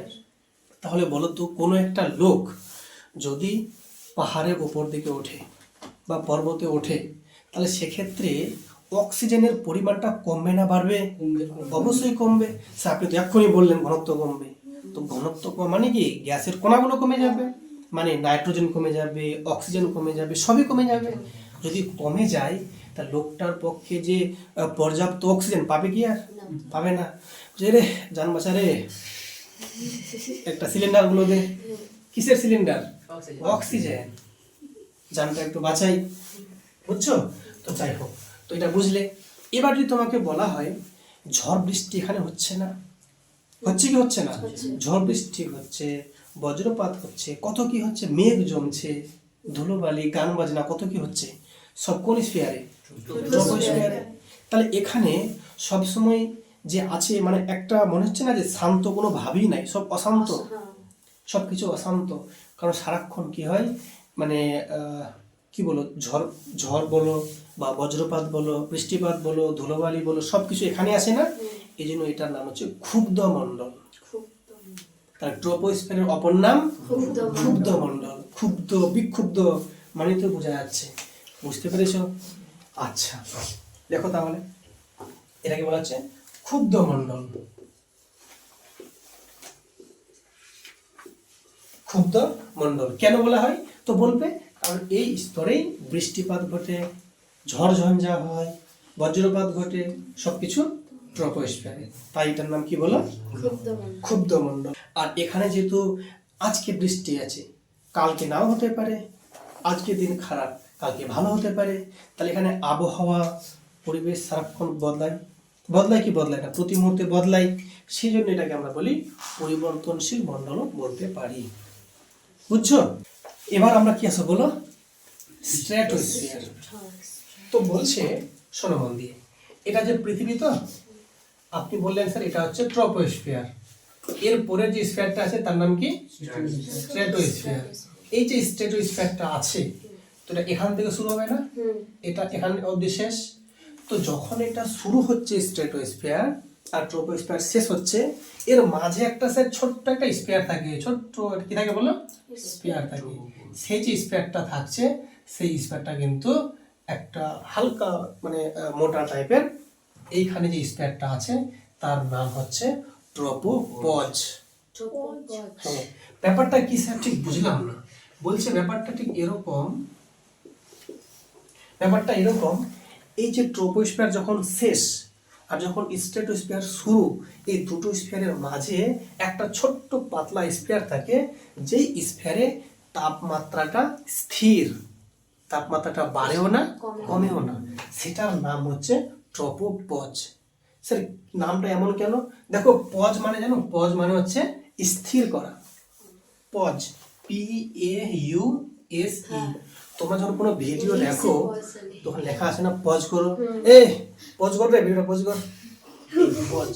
তাহলে বলো তো, কোনো একটা লোক যদি পাহাড়ের উপর দিকে ওঠে বা পর্বতে ওঠে, তাহলে সেক্ষেত্রে অক্সিজেনের পরিমাণটা কমবে না বাড়বে? অবশ্যই কমবে। স্যার আপনি তো এক্ষুনি বললেন ঘনত্ব কমবে, তো ঘনত্ব মানে কি? গ্যাসের কণাগুলো কমে যাবে, মানে নাইট্রোজেন কমে যাবে, অক্সিজেন কমে যাবে, সবই কমে যাবে। যদি কমে যায় তা লোকটার পক্ষে যে পর্যাপ্ত অক্সিজেন পাবে কি? আর পাবে না। যে রে জান বাঁচা রে, একটা সিলিন্ডার গুলো দে। কিসের সিলিন্ডার? অক্সিজেন। জানটা একটু বাঁচাই, বুঝছো? তো যাই হোক, তো এটা বুঝলে। এবার যদি তোমাকে বলা হয় ঝড় বৃষ্টি এখানে হচ্ছে না, হচ্ছে কি হচ্ছে না? ঝড় বৃষ্টি হচ্ছে, বজ্রপাত হচ্ছে, কত কি হচ্ছে, মেঘ জমছে, ধুলোবালি, গান বাজনা, কত কি হচ্ছে, সব কোন স্ফিয়ারে? ট্রপোস্ফিয়ারে। তাহলে এখানে সবসময় যে আছে মানে একটা মনে হচ্ছে না যে শান্ত, কোনো ভাবই নাই, সব অশান্ত, সব কিছু অশান্ত। কারণ সারাক্ষণ কি হয় মানে কি বলো, ঝড় ঝড় বলো বা বজ্রপাত বলো, বৃষ্টিপাত বলো, ধুলোবালি বলো, সব কিছু এখানে আসে না। এই জন্য এটার নাম হচ্ছে ক্ষুব্ধ মণ্ডল। তার ট্রপোস্ফিয়ারের অপর নাম ক্ষুব্ধ মণ্ডল। ক্ষুব্ধ, বিক্ষুব্ধ মানে তো বোঝা যাচ্ছে, বুঝতে পেরেছো? আচ্ছা, দেখো তাহলে এটাকে বলা হচ্ছে ক্ষুব্ধ মণ্ডল। ক্ষুব্ধ মণ্ডল কেন বলা হয়? তো বলবে কারণ এই স্তরেই বৃষ্টিপাত ঘটে, ঝড় ঝঞ্ঝা হয়, বজ্রপাত ঘটে, সবকিছু ট্রপোস্ফিয়ারে। তাই এটার নাম কি বলো? ক্ষুব্ধ মণ্ডল। আর এখানে যেহেতু আজকে বৃষ্টি আছে, কালকে নাও হতে পারে, আজকে দিন খারাপ, কালকে ভালো হতে পারে, তাহলে এখানে আবহাওয়া পরিবেশ সারাক্ষণ বদলায়, বদলায় কি বদলায় না, প্রতি মুহূর্তে বদলায়। সেই জন্য এটাকে আমরা বলি পরিবর্তনশীল মণ্ডলও বলতে পারি। বুঝছো? এবার আমরা কি আছে বলো, স্ট্র্যাটোস্ফিয়ার। তো বলছে শোনো মন দিয়ে, এটা যে পৃথিবী, তো আপনি বললেন স্যার এটা হচ্ছে ট্রপোস্ফিয়ার, এর পরে যে স্ফিয়ারটা আছে তার নাম কি? স্ট্র্যাটোস্ফিয়ার। এই যে স্ট্র্যাটোস্ফিয়ারটা আছে, তো এটা এখান থেকে শুরু হবে না, এটা এখানে অবধি শেষ। তো যখন এটা শুরু হচ্ছে স্ট্র্যাটোস্ফিয়ার আর ট্রপোস্ফিয়ার শেষ হচ্ছে, এর মাঝে একটা স্যার ছোট্ট একটা স্ফিয়ার থাকে, ছোট্ট কি থাকে বলো, স্ফিয়ার থাকে। সেই যে স্ফিয়ারটা থাকছে, সেই স্ফিয়ারটা কিন্তু একটা হালকা মানে মোটা টাইপের। এইখানে যে স্ফিয়ারটা আছে তার নাম হচ্ছে ট্রপোপজ। হ্যাঁ, ব্যাপারটা কি স্যার ঠিক বুঝলাম না। বলছে ব্যাপারটা ঠিক এরকম, ব্যাপারটা এরকম, এই যে ট্রপোস্ফিয়ার যখন শেষ আর যখন স্ট্র্যাটোস্ফিয়ার শুরু, এই দুটো স্ফিয়ারের মাঝে একটা ছোট্ট পাতলা স্ফিয়ার থাকে, যেই স্ফিয়ারে তাপমাত্রাটা স্থির, তাপমাত্রাটা বাড়েও না কমেও না, সেটার নাম হচ্ছে ট্রপোপজ। স্যার নামটা এমন কেন? দেখো পজ মানে জানো, পজ মানে হচ্ছে স্থির করা, পজ, PAUSE। তোমরা যখন কোনো ভিডিও দেখো তখন লেখা আছে না পজ করো, পজ করবে, ভিডিওটা পজ কর, পজ।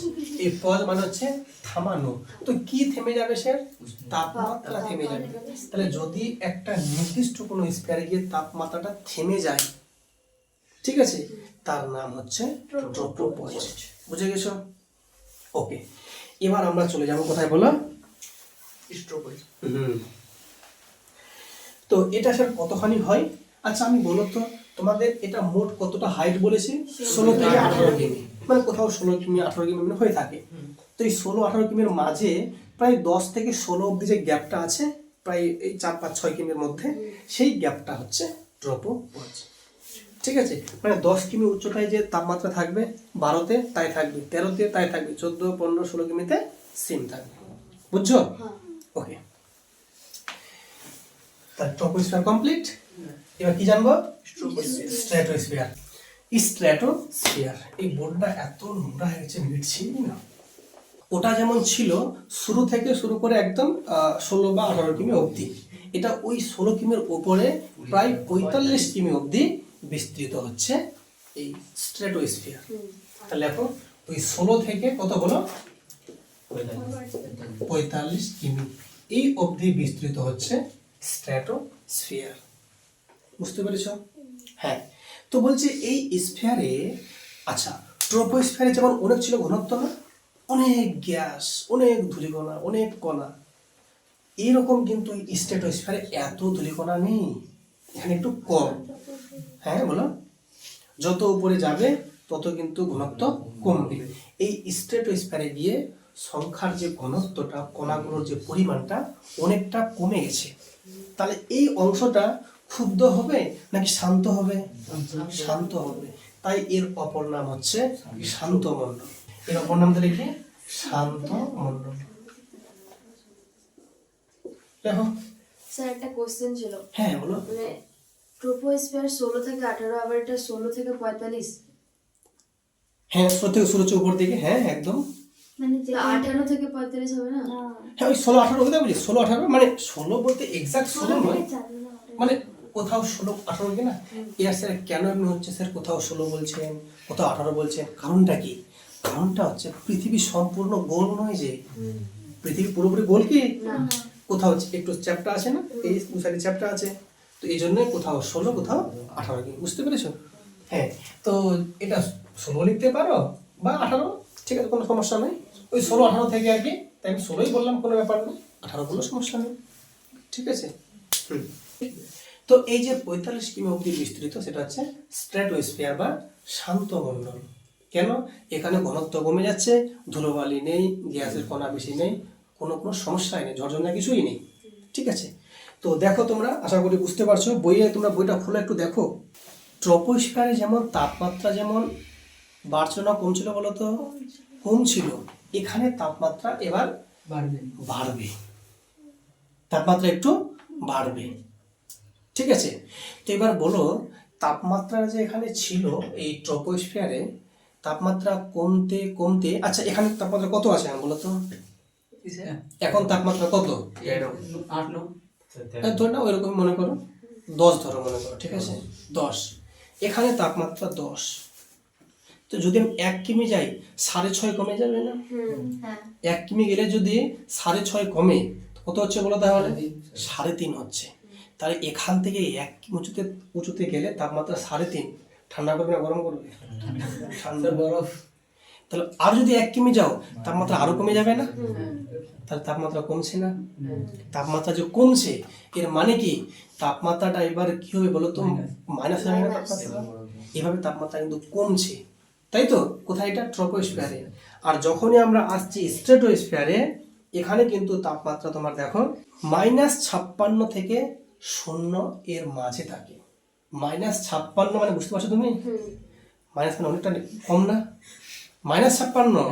এই পজ মানে হচ্ছে থামানো। তো কি থেমে যাবে স্যার? তাপমাত্রা থেমে যাবে। তাহলে যদি একটা নির্দিষ্ট কোনো স্ফিয়ারে গিয়ে তাপমাত্রাটা থেমে যায়, ঠিক আছে, তার নাম হচ্ছে ট্রপোপজ। বুঝে গেছো? ওকে, এবার আমরা চলে যাব কোথায় বলো, স্ট্রোপজ। তো এটা স্যার কতখানি হয়? আচ্ছা আমি বলো তো, তোমাদের এটা মোট কতটা হাইট বলেছে? 16 থেকে 18 কিমি, মানে কোথাও 16 কিমি 18 কিমি মানে হয়ে থাকে। তো এই 16-18 কিমির মাঝে প্রায় 10 থেকে 16 অব্দি যে গ্যাপটা আছে, প্রায় এই 4-5-6 কিমির মধ্যে, সেই গ্যাপটা হচ্ছে ট্রপোপজ। ঠিক আছে, মানে 10 কিমি উচ্চতায় যে তাপমাত্রা থাকবে, 12তে তাই থাকবে, 13তে তাই থাকবে, 14, 15, 16 কিমিতে সেম থাকবে। বুঝছো? ওকে, তার ট্রপোস্ফিয়ার কমপ্লিট। এবার কি জানবো? স্ট্র্যাটোস্ফিয়ার। স্ট্র্যাটোস্ফিয়ার, এই বোর্ডটা এত নোংরা হয়েছে, মিটছি না। ওটা যেমন ছিল শুরু থেকে শুরু করে একদম 16 বা 18 কিমি অবধি, এটা ওই 16 কিমির উপরে প্রায় 45 কিমি অবধি বিস্তৃত হচ্ছে এই স্ট্র্যাটোস্ফিয়ার। তাহলে দেখো ওই 16 থেকে কত বলো, 45 কিমি, এই অবধি বিস্তৃত হচ্ছে স্ট্র্যাটোস্ফিয়ার। বুঝতে পেরেছ? হ্যাঁ, তো বলছে এই স্ফিয়ারে, আচ্ছা ট্রপোস্ফিয়ারে যেমন অনেক ছিল ঘনত্ব না, অনেক গ্যাস, অনেক ধূলিকণা, অনেক কণা, এইরকম কিন্তু স্ট্র্যাটোস্ফিয়ারে এত ধূলিকণা নেই, এখানে একটু কম। হ্যাঁ বলো, যত উপরে যাবে তত কিন্তু ঘনত্ব কমবে। এই স্ট্র্যাটোস্ফিয়ারে গিয়ে সংখ্যার যে ঘনত্বটা, কণাগুলোর যে পরিমাণটা অনেকটা কমে গেছে। তাহলে এই অংশটা ক্ষুব্ধ হবে নাকি শান্ত হবে? শান্ত হবে। তাই এর অপর নাম হচ্ছে শান্ত মণ্ডল। এর অপর নাম তাহলে কি? শান্ত মণ্ডল। দেখো স্যার একটা কোশ্চেন ছিল। হ্যাঁ বলো। মানে ট্রোপোস্ফিয়ার 16 থেকে 18, আবার এটা 16 থেকে 45। হ্যাঁ 16 থেকে 16 উপর দিকে, হ্যাঁ একদম। মানে তো 18 থেকে 45 হবে না? হ্যাঁ ওই 16-18 কথা বলি, 16-18 মানে 16 বলতে এক্সাক্ট 16 নয়, মানে কোথাও 16-18 কি না। এর স্যার কেন এমনি হচ্ছে স্যার, কোথাও 16 বলছেন, কোথাও 18 বলছেন, কারণটা কি? কারণটা হচ্ছে পৃথিবী সম্পূর্ণ গোল নয় যে, পৃথিবী পুরোপুরি গোল কি না। কোথাও একটু চ্যাপ্টা আছে না, এই সাইডে চ্যাপ্টা আছে, তো এই জন্য কোথাও 16 কোথাও 18 কি, বুঝতে পেরেছো? হ্যাঁ তো এটা 16 লিখতে পারো বা 18, ঠিক আছে কোনো সমস্যা নেই, ওই 16-18 থেকে আর কি, তাই আমি 16ই বললাম, কোনো ব্যাপার নেই, 18 কোনো সমস্যা নেই, ঠিক আছে। তো এই যে 45 কিমি অবধি বিস্তৃত, সেটা হচ্ছে স্ট্র্যাটোস্ফিয়ার বা শান্ত মণ্ডল। কেন? এখানে ঘনত্ব কমে যাচ্ছে, ধুলোবালি নেই, গ্যাসের কণা বেশি নেই, কোনো সমস্যাই নেই, ঝড়ঝঞ্ঝা কিছুই নেই, ঠিক আছে। তো দেখো তোমরা, আশা করি বুঝতে পারছো, বইয়ে তোমরা বইটা খুলে একটু দেখো। ট্রপোস্ফিয়ারে যেমন তাপমাত্রা যেমন বাড়ছিল না কমছিল বলো তো? কমছিল। এখানে তাপমাত্রা এবার বাড়বে, তাপমাত্রা একটু বাড়বে, ঠিক আছে। তো এবার বলো, তাপমাত্রা যে এখানে ছিল এই ট্রপোস্ফিয়ারে, তাপমাত্রা কমতে কমতে, আচ্ছা এখানে তাপমাত্রা কত আছে বলো তো? এখন তাপমাত্রা কত? 8 ধর না ওইরকম মনে করো, 10 ধরো মনে করো, ঠিক আছে 10। এখানে তাপমাত্রা 10, তো যদি আমি 1 কিমি যাই 6.5 কমে যাবে না? হ্যাঁ 1 কিমি গেলে যদি 6.5 কমে, কত হচ্ছে বলো তাহলে? 3.5 হচ্ছে। তাহলে এখান থেকে 1 কিমি উঁচুতে গেলে তাপমাত্রা 3.5, ঠান্ডা করবে না গরম করবে? ঠান্ডা বরফ। তাহলে আর যদি 1 কিমি যাও, তাপমাত্রা আরো কমে যাবে না? তাহলে তাপমাত্রা কমছে না? তাপমাত্রা যে কমছে, এর মানে কি তাপমাত্রাটা এবার কি হবে বলো তো? মাইনাস হবে না তাপমাত্রা? এভাবে তাপমাত্রা কিন্তু কমছে, তাই তো? কোথায়? এটা ট্রপোস্ফিয়ারে। আর যখনই আমরা আসছি স্ট্র্যাটোস্ফিয়ারে, এখানে কিন্তু তাপমাত্রা তোমার দেখো -56 থেকে 0 এর মাঝে থাকে। -56 মানে বুঝতে পারছো তুমি? মাইনাস মানে অনেকটা কম না? -56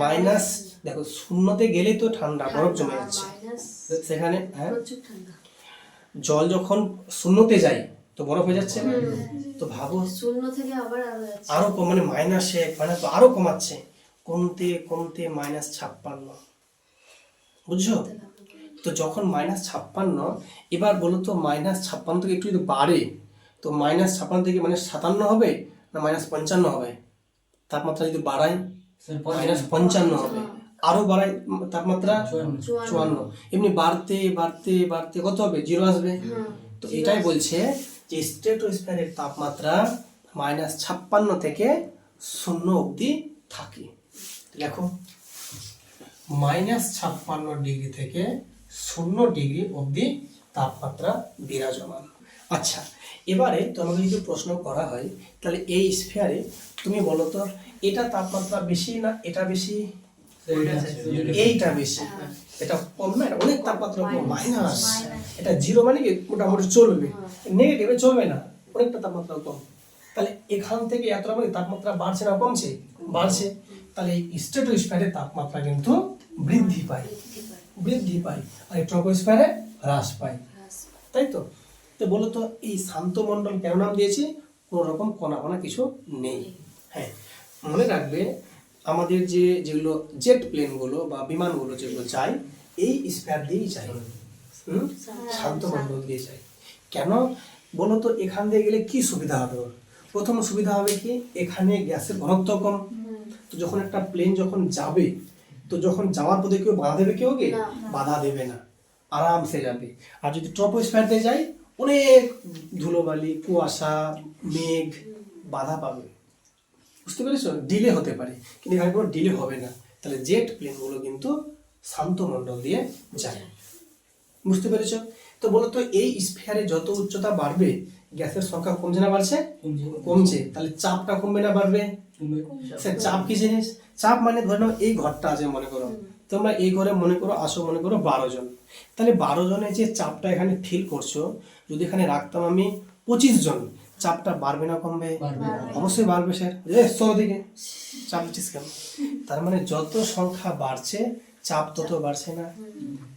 মাইনাস, দেখো 0-তে গেলেই তো ঠান্ডা, বরফ জমে যাচ্ছে মাইনাস সেখানে, হ্যাঁ প্রচুর ঠান্ডা। জল যখন 0-তে যায় তো বরফ হয়ে যাচ্ছে না? তো ভাবো 0 থেকে আবার আরো যাচ্ছে। আরো কম, মানে -1 মানে তো আরো কমাচ্ছে, কমতে কমতে -56, বুঝছো? তো যখন -56, এবার বলো তো -56 থেকে একটু যদি বাড়ে, তো -56 থেকে -57 হবে না -55 হবে? তাপমাত্রা যদি বাড়ায় -55 হবে, আরো বাড়ায় তাপমাত্রা 54, এমনি বাড়তে বাড়তে বাড়তে কত হবে? 0 আসবে। তো এটাই বলছে যে স্ট্র্যাটোস্ফিয়ারের তাপমাত্রা -56 থেকে 0 অবধি থাকে। দেখো -56 ডিগ্রি থেকে 0 ডিগ্রি অবধি তাপমাত্রা বিরাজমান। আচ্ছা এবারে তোমাকে যদি প্রশ্ন করা হয়, তাহলে এই স্ফিয়ারে তুমি বলো তো, এটা তাপমাত্রা বেশি না এটা বেশি? এইটা বেশি, এটা কম না? এটা অনেক তাপমাত্রা কম, মাইনাস। এটা 0 মানে কি মোটামুটি চলবে, নেগেটিভে চলবে না, অনেকটা তাপমাত্রা কম। তাহলে এখান থেকে এতটা মানে তাপমাত্রা বাড়ছে না কমছে? বাড়ছে। তাহলে এই স্ট্র্যাটোস্ফিয়ারের তাপমাত্রা কিন্তু বৃদ্ধি পায়, আর এই ট্রপোস্ফিয়ারে হ্রাস পায়, তাই তো? তো বলো তো এই শান্ত মণ্ডল কেন নাম দিয়েছি? কোনো রকম কণা কিছু নেই। হ্যাঁ মনে রাখবে, আমাদের যেগুলো জেট প্লেনগুলো বা বিমানগুলো যেগুলো যায়, এই স্ফিয়ার দিয়েই যায়, শান্ত মণ্ডল দিয়ে যায়। কেন বলো তো? এখান দিয়ে গেলে কি সুবিধা হবে ওর? প্রথম সুবিধা হবে কি, এখানে গ্যাসের ঘনত্ব কম, তো যখন একটা প্লেন যখন যাবে, তো যখন যাওয়ার পথে কেউ বাধা দেবে? কেউ কি বাধা দেবে না, আরামসে যাবে। আর যদি ট্রপোস্ফিয়ার দিয়ে যায়, অনেক ধুলোবালি, কুয়াশা, মেঘ বাধা পাবে, বুঝতে পেরেছো? ডিলে হতে পারে, কিন্তু এখানে কোনো ডিলে হবে না। তাহলে জেট প্লেনগুলো কিন্তু শান্ত মণ্ডল দিয়ে যায়, বুঝতে পেরেছো? তো বলো তো এই স্ফিয়ারে যত উচ্চতা বাড়বে, গ্যাসের সংখ্যা কমছে না বাড়ছে? কমছে। তাহলে চাপটা কমবে না বাড়বে? স্যার চাপ কি জিনিস? চাপ মানে ধরে নাও এই ঘরটা আছে মনে করো, তোমরা এই ঘরে মনে করো আসো, মনে করো 12 জন। তাহলে 12 জনের যে চাপটা এখানে ফিল করছো, যদি এখানে রাখতাম আমি 25 জন, চাপটা বাড়বে না কমবে? অবশ্যই বাড়বে স্যার। চলো দিকে চাপ দিচ্ছিস কেন? তার মানে যত সংখ্যা বাড়ছে চাপ তত বাড়ছে না,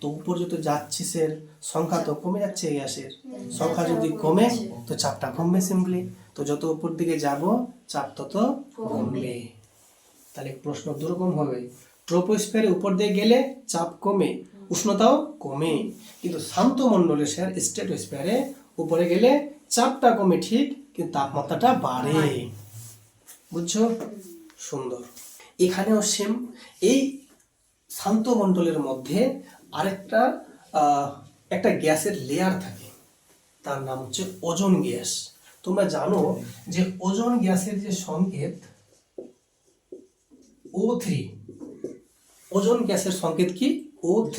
তো উপর যত যাচ্ছে স্যার সংখ্যা তো কমে যাচ্ছে এই গ্যাসের, সংখ্যা যদি কমে তো চাপটা কমবে সিম্পলি, তো যত উপর দিকে যাব চাপ তত কমবে। তাহলে প্রশ্ন দুরকম হবে, ট্রোপোস্ফিয়ারের উপর দিয়ে গেলে চাপ কমে, উষ্ণতাও কমে, কিন্তু শান্ত মণ্ডলে স্যার স্ট্র্যাটোস্ফিয়ারে উপরে গেলে চাপটা কমে ঠিক, কিন্তু তাপমাত্রাটা বাড়ে। বুঝছো? সুন্দর। এখানেও সেম, এই শান্ত মণ্ডলের মধ্যে আরেকটা একটা গ্যাসের লেয়ার থাকে, তার নাম হচ্ছে ওজোন গ্যাস। তোমরা জানো যে ওজোন গ্যাসের যে সংকেত O3, ওজোন গ্যাসের সংকেত কি O3,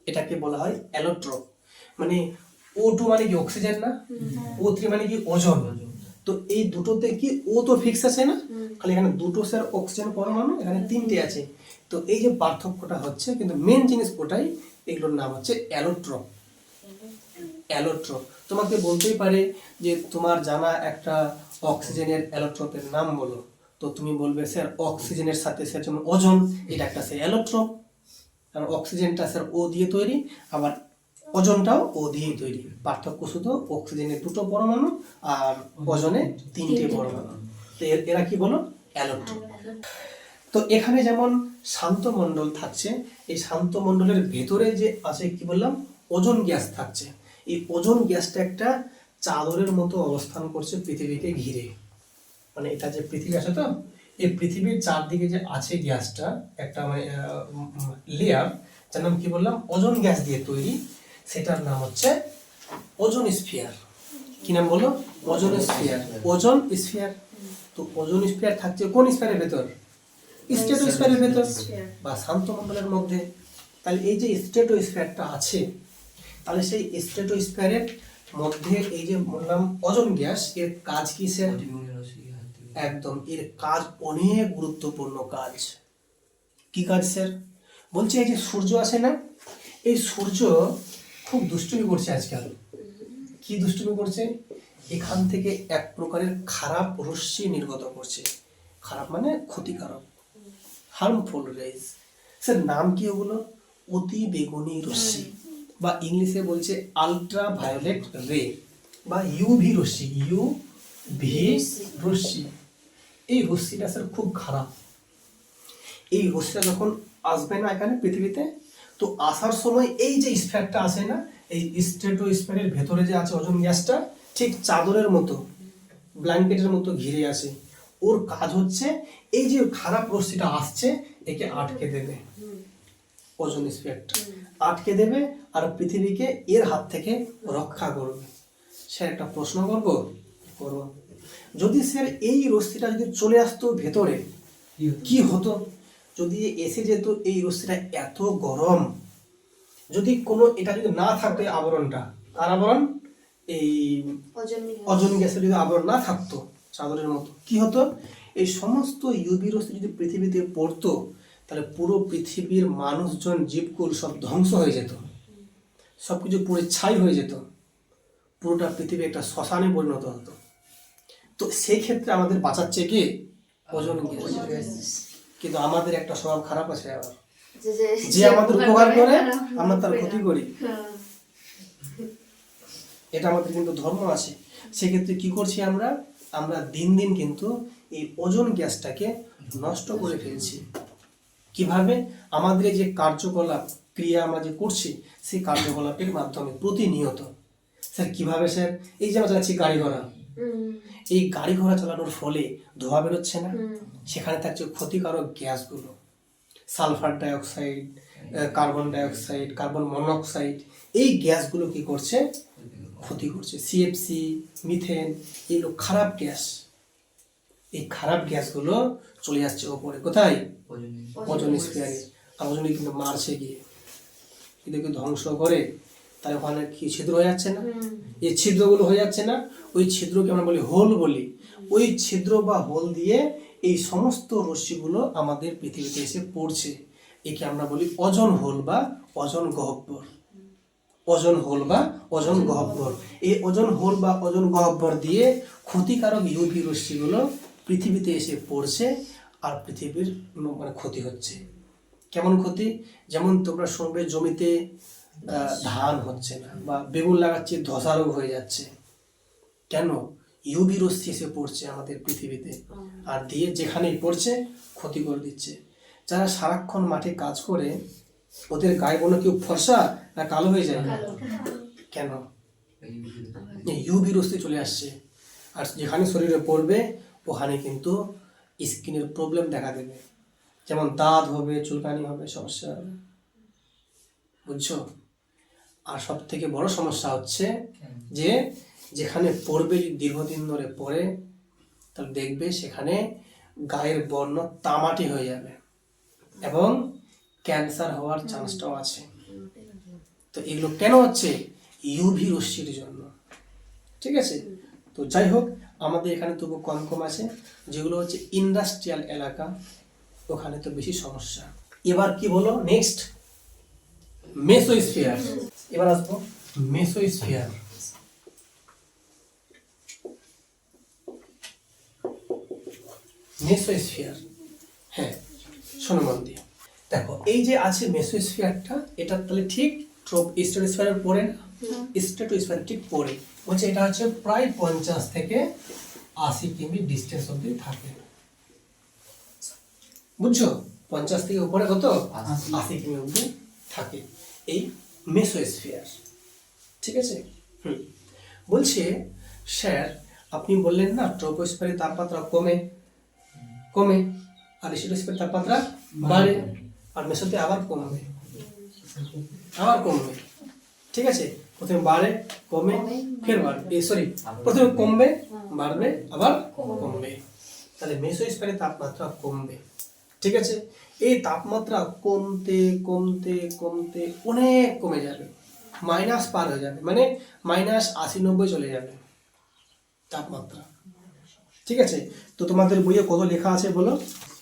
এটাকে বলা হয় অ্যালোট্রপ। মানে O2 মানে কি অক্সিজেন না, O3 মানে কি ওজোন। তো এই দুটোতে কি ও তো ফিক্স আছে না, খালি এখানে দুটো স্যার অক্সিজেন পরমাণু, এখানে তিনটে আছে, তো এই যে পার্থক্যটা হচ্ছে, কিন্তু মেন জিনিস ওটাই, এগুলোর নাম হচ্ছে অ্যালোট্রপ। অ্যালোট্রপ তোমাকে বলতেই পারে যে তোমার জানা একটা অক্সিজেনের অ্যালোট্রপের নাম বলো, তো তুমি বলবে স্যার অক্সিজেনের সাথে স্যার যেমন ওজোন, এটা একটা স্যার অ্যালোট্রপ, কারণ অক্সিজেনটা স্যার ও দিয়ে তৈরি, আবার ওজনটাও ও দিয়ে তৈরি, পার্থক্য শুধু অক্সিজেনের দুটো পরমাণু আর ওজনে তিনটে পরমাণু, তো এরা কি বলো অ্যালোট্রপ। তো এখানে যেমন শান্ত মণ্ডল থাকছে, এই শান্ত মণ্ডলের ভেতরে যে আছে কি বললাম ওজোন গ্যাস থাকছে, এই ওজোন গ্যাসটা একটা চাদরের মতো অবস্থান করছে পৃথিবীকে ঘিরে। মানে এটা যে পৃথিবী আছে, তো এই পৃথিবীর চারদিকে যে আছে গ্যাসটা একটা মানে লেয়ার, যার নাম কি বললাম ওজোন গ্যাস দিয়ে তৈরি, সেটার নাম হচ্ছে ওজোন স্ফিয়ার। কি নাম বলো? Ozone sphere. ওজোন স্ফিয়ার, তো ওজোন স্ফিয়ার থাকছে কোন স্ফিয়ারের ভেতর? স্ট্র্যাটোস্ফিয়ারের ভেতর বা শান্ত মণ্ডলের মধ্যে। তাহলে এই যে স্ট্র্যাটোস্ফিয়ারটা আছে, তাহলে সেই স্ট্র্যাটোস্ফিয়ারের মধ্যে এই যে বললাম ওজোন গ্যাস, এর কাজ কি স্যার? একদম, এর কাজ অনেক গুরুত্বপূর্ণ কাজ। কি কাজ স্যার? বলছে এই যে সূর্য আছে না, এই সূর্য খুব দুষ্টুমি করছে আজকাল। কি দুষ্টুমি করছে? এখান থেকে এক প্রকারের খারাপ রশ্মি নির্গত করছে। খারাপ মানে ক্ষতিকারক, হার্মফুল রেজ। স্যার নাম কি ওগুলো? অতি বেগুনি রশ্মি, বা ইংলিশে বলছে আলট্রা ভায়োলেট রে, বা ইউভি রশ্মি। ইউভি রশ্মি, এই রশ্মিটা স্যার খুব খারাপ। এই রশ্মিটা যখন আসবে না এখানে পৃথিবীতে, তো আসার সময় এই যে স্ফিয়ারটা আসে না, এই স্ট্র্যাটোস্ফিয়ারের ভেতরে যে আছে ওজোন গ্যাসটা, ঠিক চাদরের মতো ব্ল্যাঙ্কেটের মতো ঘিরে আছে। ওর কাজ হচ্ছে এই যে খারাপ রশ্মিটা আসছে, একে আটকে দেবে, ওজোন স্ফিয়ারটা আটকে দেবে, আর পৃথিবীকে এর হাত থেকে রক্ষা করবে। স্যার একটা প্রশ্ন করবো? যদি স্যার এই রশ্মিটা যদি চলে আসতো ভেতরে, কি হতো? যদি এসে যেত এই রশ্মিটা এত গরম, যদি কোনো এটা যদি না থাকতো এই আবরণটা, কার আবরণ? এই ওজোন গ্যাসের যদি আবরণ না থাকতো চাদরের মতো, কি হতো? এই সমস্ত ইউভি রশ্মি যদি পৃথিবীতে পড়তো, তাহলে পুরো পৃথিবীর মানুষজন জীবকুল সব ধ্বংস হয়ে যেত, সবকিছু পুরো ছাই হয়ে যেত, পুরোটা পৃথিবী একটা শ্মশানে পরিণত হতো। তো সেই ক্ষেত্রে আমাদের বাঁচাচ্ছে কি? Ozone gas. কিন্তু আমাদের একটা স্বভাব খারাপ আছে, আবার যে আমাদের উপকার করে আমরা তার ক্ষতি করি, এটা আমাদের কিন্তু ধর্ম আছে। সেক্ষেত্রে কি করছি আমরা? আমরা দিন দিন কিন্তু এই ওজোন গ্যাসটাকে নষ্ট করে ফেলছি। কিভাবে? আমাদের যে কার্যকলাপ ক্রিয়া আমরা যে করছি, সেই কার্যকলাপের মাধ্যমে প্রতিনিয়ত। স্যার কিভাবে স্যার? এই যে আমরা চালাচ্ছি গাড়ি ঘোড়া, এই গাড়ি ঘোড়া চালানোর ফলে ধোঁয়া বেরোচ্ছে না, সেখানে থাকছে ক্ষতিকারক গ্যাসগুলো, sulphur dioxide, carbon dioxide, carbon monoxide. এই গ্যাসগুলো কি করছে? ক্ষতি করছে। সিএফসি, মিথেন, এগুলো খারাপ গ্যাস। এই খারাপ গ্যাসগুলো চলে যাচ্ছে ওপরে, কোথায়? ওজোন স্ফিয়ারে। আর ওজনে কিন্তু মারছে গিয়ে, এদেরকে ধ্বংস করে। তাই ওখানে কি ছিদ্র হয়ে যাচ্ছে না? এই ছিদ্রগুলো হয়ে যাচ্ছে না, ওই ছিদ্রকে আমরা বলি হোল বলি। ওই ছিদ্র বা হোল দিয়ে এই সমস্ত রশ্মিগুলো আমাদের পৃথিবীতে এসে পড়ছে। একে আমরা বলি ওজোন হোল বা ওজোন গহ্বর। ওজোন হোল বা ওজোন গহ্বর। এই ওজোন হোল বা ওজোন গহ্বর দিয়ে ক্ষতিকারক ইউভি রশ্মিগুলো পৃথিবীতে এসে পড়ছে, আর পৃথিবীর মানে ক্ষতি হচ্ছে। কেমন ক্ষতি? যেমন তোমরা শুনবে জমিতে ধান হচ্ছে না, বা বেগুন লাগাচ্ছি ধসা রোগ হয়ে যাচ্ছে। কেন? ইউভি রশ্মি এসে পড়ছে আমাদের পৃথিবীতে, আর দিয়ে যেখানেই পড়ছে ক্ষতি করে দিচ্ছে। যারা সারাক্ষণ মাঠে কাজ করে ওদের গায়ে কোনো কেউ ফর্সা না কালো হয়ে যায়? কেন? ইউভি রশ্মি চলে আসছে, আর যেখানে শরীরে পড়বে ওখানে কিন্তু স্কিনের প্রবলেম দেখা দেবে, যেমন দাঁত হবে, চুলকানি হবে, সমস্যা হবে। বুঝছো? আর সব থেকে বড় সমস্যা হচ্ছে যে যেখানে পড়বে, যদি দীর্ঘদিন ধরে পড়ে, তাহলে দেখবে সেখানে গায়ের বর্ণ তামাটে হয়ে যাবে এবং ক্যান্সার হওয়ার চান্সটাও আছে। তো এগুলো কেন হচ্ছে? ইউভি রশ্মির জন্য। ঠিক আছে? তো যাই হোক, আমাদের এখানে তবু কম কম আছে, যেগুলো হচ্ছে ইন্ডাস্ট্রিয়াল এলাকা, ওখানে তো বেশি সমস্যা। এবার কি বলো নেক্সট? মেসোস্ফিয়ার। এবার আসবো মেসোস্ফিয়ার। মেসোস্ফিয়ার, হ্যাঁ, শোনো মন দিয়ে। দেখো, এই যে আছে মেসোস্ফিয়ারটা, এটা তাহলে ঠিক স্ট্র্যাটোস্ফিয়ারের পরে না? স্ট্র্যাটোস্ফিয়ার ঠিক পরে বলছে এটা হচ্ছে প্রায় 50 থেকে 80 কিমি ডিস্টেন্স অবধি থাকে। বুঝছো? 50 থেকে উপরে কত? 80 কিমি অবধি থাকে এই মেসোস্ফিয়ার। ঠিক আছে? বলছে স্যার, আপনি বললেন না ট্রপোস্ফিয়ারের তাপমাত্রা কমে কমে, আর স্ট্র্যাটোস্ফিয়ারের তাপমাত্রা বাড়ে, আর মেসোতে আবার কমবে, আবার কমবে। ঠিক আছে? প্রথমে বাড়ে, কমে, ফের বাড়বে, সরি, প্রথমে কমবে, বাড়বে, আবার কমবে। তাহলে মেসোস্ফিয়ারের তাপমাত্রা কমবে। ঠিক আছে? এই তাপমাত্রা কমতে কমতে কমতে অনেক কমে যাবে, মাইনাস পার হয়ে যাবে, মানে -80-90 চলে যাবে তাপমাত্রা। ঠিক আছে? তো তোমাদের বইয়ে কত লেখা আছে বলো?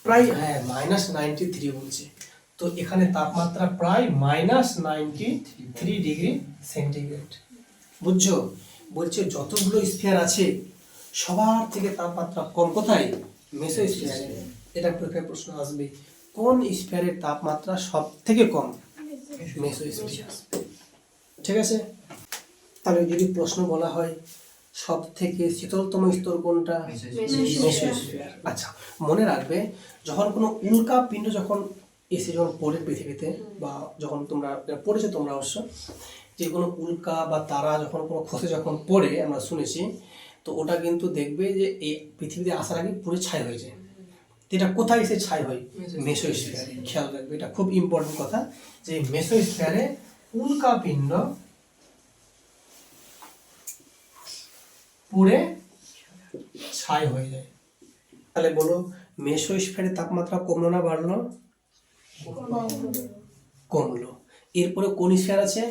প্রায়, হ্যাঁ, -93 বলছে। তো এখানে তাপমাত্রা প্রায় -93 ডিগ্রি সেন্টিগ্রেড। বুঝছো? বলছে যতগুলো স্ফিয়ার আছে সবার থেকে তাপমাত্রা কম কোথায়? মেসোস্ফিয়ারে। এটা পরীক্ষায় প্রশ্ন আসবে, কোন স্ফিয়ারের তাপমাত্রা সব থেকে কম? মেসোস্ফিয়ার। ঠিক আছে? তাহলে যদি প্রশ্ন বলা হয় সব থেকে শীতলতম স্তর কোনটা? মেসোস্ফিয়ার। আচ্ছা, মনে রাখবে, যখন কোনো উল্কা পিণ্ড যখন এসে যখন পড়ে পৃথিবীতে, বা যখন তোমরা পড়েছো তোমরা অবশ্য, যে কোনো উল্কা বা তারা যখন কোনো খসে যখন পড়ে, আমরা শুনেছি, তো ওটা কিন্তু দেখবে যে এই পৃথিবীতে আসার আগে পুরো ছাই হয়ে যায়। এটা কোথায় এসে ছাই হয়? মেসোস্ফিয়ারে। খেয়াল রাখবে, এটা খুব ইম্পর্টেন্ট কথা, যে মেসোস্ফিয়ারে উল্কা পিণ্ড পুড়ে ছাই হয়ে যায়। তাহলে বলো, মেসোস্ফিয়ারের তাপমাত্রা কমলো না বাড়লো? কমলো। এরপরে কোন স্ফিয়ার আছে?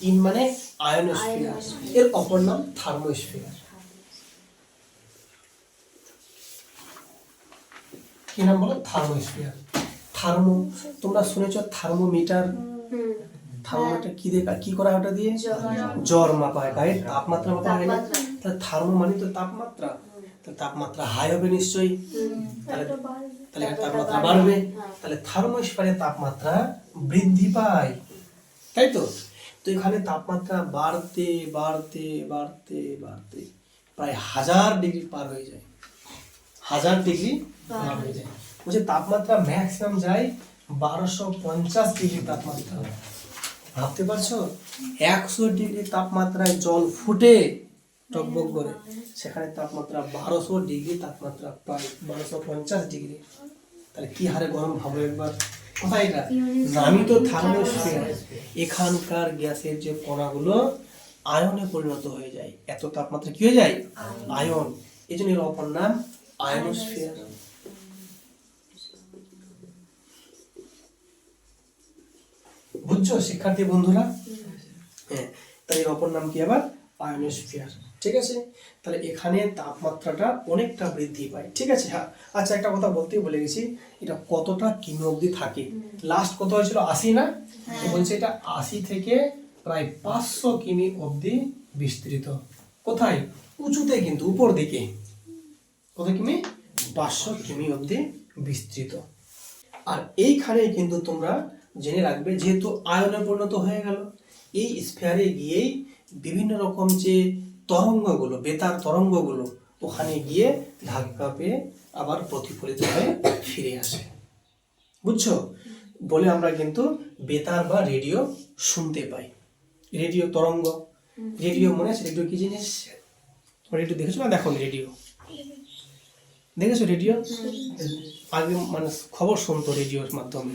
ইন মানে আয়নোস্ফিয়ার, এর অপর নাম থার্মোস্ফিয়ার। কি নাম বলো? থার্মোস্ফিয়ার। থার্মো, তোমরা শুনেছো থার্মোমিটার? থার্মোমিটার কি দিয়ে, কি করা হয়? ওটা দিয়ে জ্বর মাপা হয়, গায়ের তাপমাত্রা মাপা হয় না? তাহলে থার্মো মানে তো তাপমাত্রা, তাহলে তাপমাত্রা হাই হবে নিশ্চয়ই, তাহলে তাপমাত্রা বাড়বে, তাহলে থার্মোস্ফিয়ারের তাপমাত্রা বৃদ্ধি পায়, তাই তো? তো এখানে তাপমাত্রা বাড়তে বাড়তে বাড়তে বাড়তে প্রায় 1000 ডিগ্রি পার হয়ে যায়, 1000 ডিগ্রি পার হয়ে যায়। বলছে তাপমাত্রা ম্যাক্সিমাম যায় 1250 ডিগ্রি তাপমাত্রা। ভাবতে পারছো? 100 ডিগ্রি তাপমাত্রায় জল ফুটে টকবক করে, সেখানে তাপমাত্রা 1200 ডিগ্রি তাপমাত্রা, প্রায় 1250 ডিগ্রি। তাহলে কি হারে গরম, ভাবো একবার। কোথায় এটা? নামই তো থার্মোস্ফিয়ার। এখানকার গ্যাসের যে কণাগুলো আয়নে পরিণত হয়ে যায়, এত তাপমাত্রা কি হয়ে যায়? আয়ন। এই জন্য এর অপর নাম আয়নোস্ফিয়ার। বুঝছো শিক্ষার্থী বন্ধুরা? হ্যাঁ, তাই এর অপর নাম কি আবার? আয়নোস্ফিয়ার। ঠিক আছে? তাহলে এখানে তাপমাত্রাটা অনেকটা বৃদ্ধি পায়। ঠিক আছে? হ্যাঁ, আচ্ছা, একটা কথা বলতেই ভুলে গেছি, এটা কতটা কিমি অবধি থাকে? লাস্ট কত হয়েছিল? 80 না? বলছে এটা 80 থেকে প্রায় 500 কিমি অবধি বিস্তৃত। কোথায়? উঁচুতে, কিন্তু উপর দিকে। কত কিমি? 500 কিমি অবধি বিস্তৃত। আর এইখানেই কিন্তু তোমরা জেনে রাখবে, যেহেতু আয়নে পরিণত হয়ে গেল, এই স্ফিয়ারে গিয়েই বিভিন্ন রকম যে তরঙ্গগুলো, বেতার তরঙ্গগুলো ওখানে গিয়ে ধাক্কা পেয়ে আবার প্রতিফলিত হয়ে ফিরে আসে। বুঝছো? বলে আমরা কিন্তু বেতার বা রেডিও শুনতে পাই। রেডিও তরঙ্গ, রেডিও মনে আছে? রেডিও কি জিনিস? রেডিও দেখেছো না? দেখো রেডিও দেখেছো? রেডিও আগে মানুষ খবর শুনতো রেডিওর মাধ্যমে,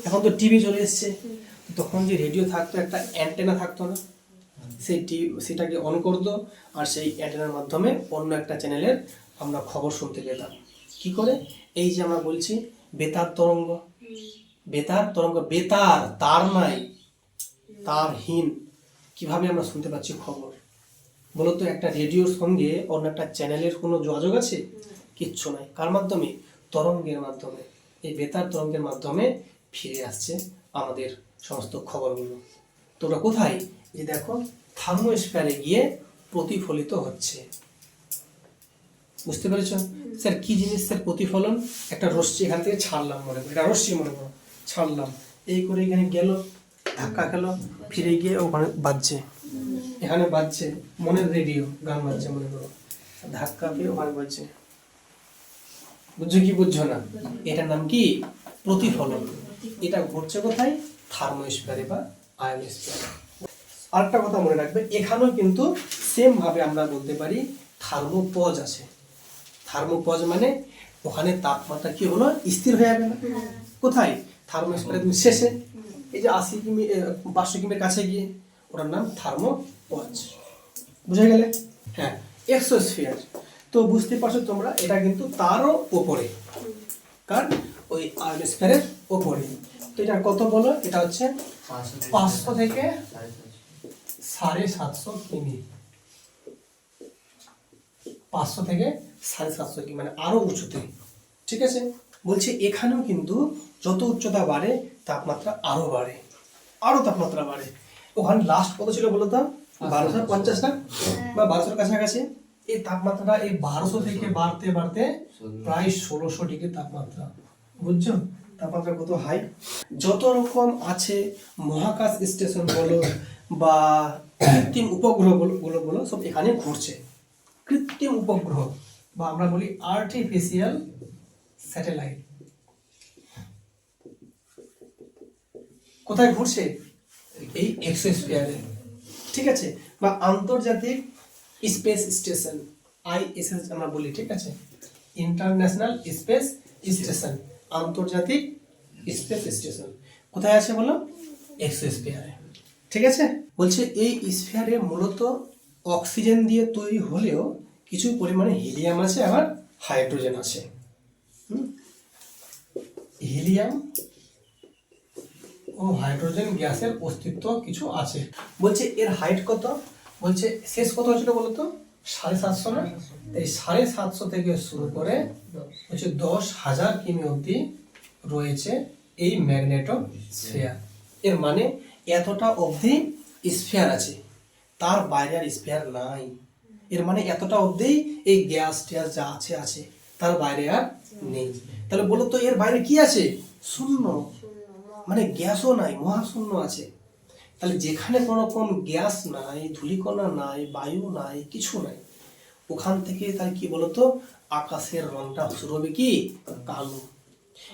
এখন তো টিভি চলে এসছে। তখন যে রেডিও থাকতো, একটা অ্যান্টেনা থাকতো না, সেটাকে অন করতো, আর সেই অ্যান্টেনার মাধ্যমে অন্য একটা চ্যানেলের আমরা খবর শুনতে পেতাম। কি করে? এই যে আমরা বলছি বেতার তরঙ্গ, বেতার তরঙ্গ, বেতার তার নাই, তারহীন, কিভাবে আমরা শুনতে পাচ্ছি খবর? বলতো একটা রেডিওর সঙ্গে অন্য একটা চ্যানেলের কোনো যোগাযোগ আছে? কিচ্ছু নাই। কার মাধ্যমে? তরঙ্গের মাধ্যমে। এই বেতার তরঙ্গের মাধ্যমে ফিরে আসছে আমাদের সমস্ত খবরগুলো। তো ওটা কোথায়? যে দেখো থার্মোস্ফিয়ারে গিয়ে প্রতিফলিত হচ্ছে। বুঝতে পেরেছ? স্যার কি জিনিস স্যার প্রতিফলন? একটা রশ্মি এখান থেকে ছাড়লাম, মনে করো এটা রশ্মি, মনে করো ছাড়লাম, এই করে এখানে গেল, ধাক্কা খেলো, ফিরে গিয়ে ওখানে বাজছে, এখানে বাজছে, মনের রেডিও গান বাজছে মনে করো, ধাক্কা পেয়ে ওখানে বাজছে। বুঝছো কি বুঝছো না? এটার নাম কি? প্রতিফলন। এটা ঘটছে কোথায়? থার্মোস্ফিয়ারে বা আয়োনোস্ফিয়ারে। আরেকটা কথা মনে রাখবে, এখানেও কিন্তু সেম ভাবে আমরা বলতে পারি থার্মোপজ আছে। থার্মোপজ মানে ওখানে তাপমাত্রা কি হলো? স্থির হয়ে যাবে না? কোথায়? থার্মোস্ফিয়ারে তুমি শেষে, এই যে 80 কিমি 500 কিমির কাছে গিয়ে, ওটার নাম থার্মোপজ। বুঝে গেলে? হ্যাঁ, এক্সোস্ফিয়ার তো বুঝতে পারছো তোমরা, এটা কিন্তু তারও ওপরে, কারণ ওই আয়োনোস্ফিয়ারের ওপরে। তো এটা কত বলো? এটা হচ্ছে 500 থেকে 750 কিমি, 500 থেকে 750 কিমি, মানে আরো উঁচুতে। ঠিক আছে? বলছে এখানেও কিন্তু যত উচ্চতা বাড়ে তাপমাত্রা আরো বাড়ে, আরো তাপমাত্রা বাড়ে। ওখানে লাস্ট কত ছিল বলো তো? 1250 না, বা 1200 কাছাকাছি। এই তাপমাত্রাটা এই 1200 থেকে বাড়তে বাড়তে প্রায় 1600 ডিগ্রি তাপমাত্রা। বুঝছো তাপমাত্রা কত হাই? যত রকম আছে মহাকাশ স্টেশন বলো বা কৃত্রিম উপগ্রহ বলো, সব এখানে ঘুরছে। কৃত্রিম উপগ্রহ বা আমরা বলি আর্টিফিশিয়াল স্যাটেলাইট কোথায় ঘুরছে? এই এক্সোস্ফিয়ারে। ঠিক আছে? বা আন্তর্জাতিক স্পেস স্টেশন, আইএসএস আমরা বলি। ঠিক আছে? ইন্টারন্যাশনাল স্পেস স্টেশন, আন্তর্জাতিক স্পেস স্টেশন কোথায় আছে বলো? এক্সোস্ফিয়ারে। ঠিক আছে? বলছে এই স্ফিয়ারে মূলত অক্সিজেন দিয়ে তৈরি হলেও কিছু পরিমাণে হিলিয়াম আছে, আবার হাইড্রোজেন আছে। হিলিয়াম ও হাইড্রোজেন গ্যাসের অস্তিত্ব কিছু আছে। বলছে এর হাইট কত? বলছে শেষ কত হয়েছিল বলতো? 750 না? এই 750 থেকে শুরু করে হচ্ছে 10,000 কিমি অবধি রয়েছে এই ম্যাগনেটোস্ফিয়ার। এর মানে এতটা অবধি স্ফিয়ার আছে, তার বাইরে আর স্ফিয়ার নাই। এর মানে এতটা অবধি এই গ্যাস ট্যাস যা আছে আছে, তার বাইরে আর নেই। তাহলে বলো তো এর বাইরে কি আছে? শূন্য, মানে গ্যাসও নাই, মহাশূন্য আছে। তাহলে যেখানে কোনো রকম গ্যাস নাই, ধূলিকণা নাই, বায়ু নাই, কিছু নাই, ওখান থেকে তাই কি বলতো আকাশের রংটা শুরু হবে কি? কালো।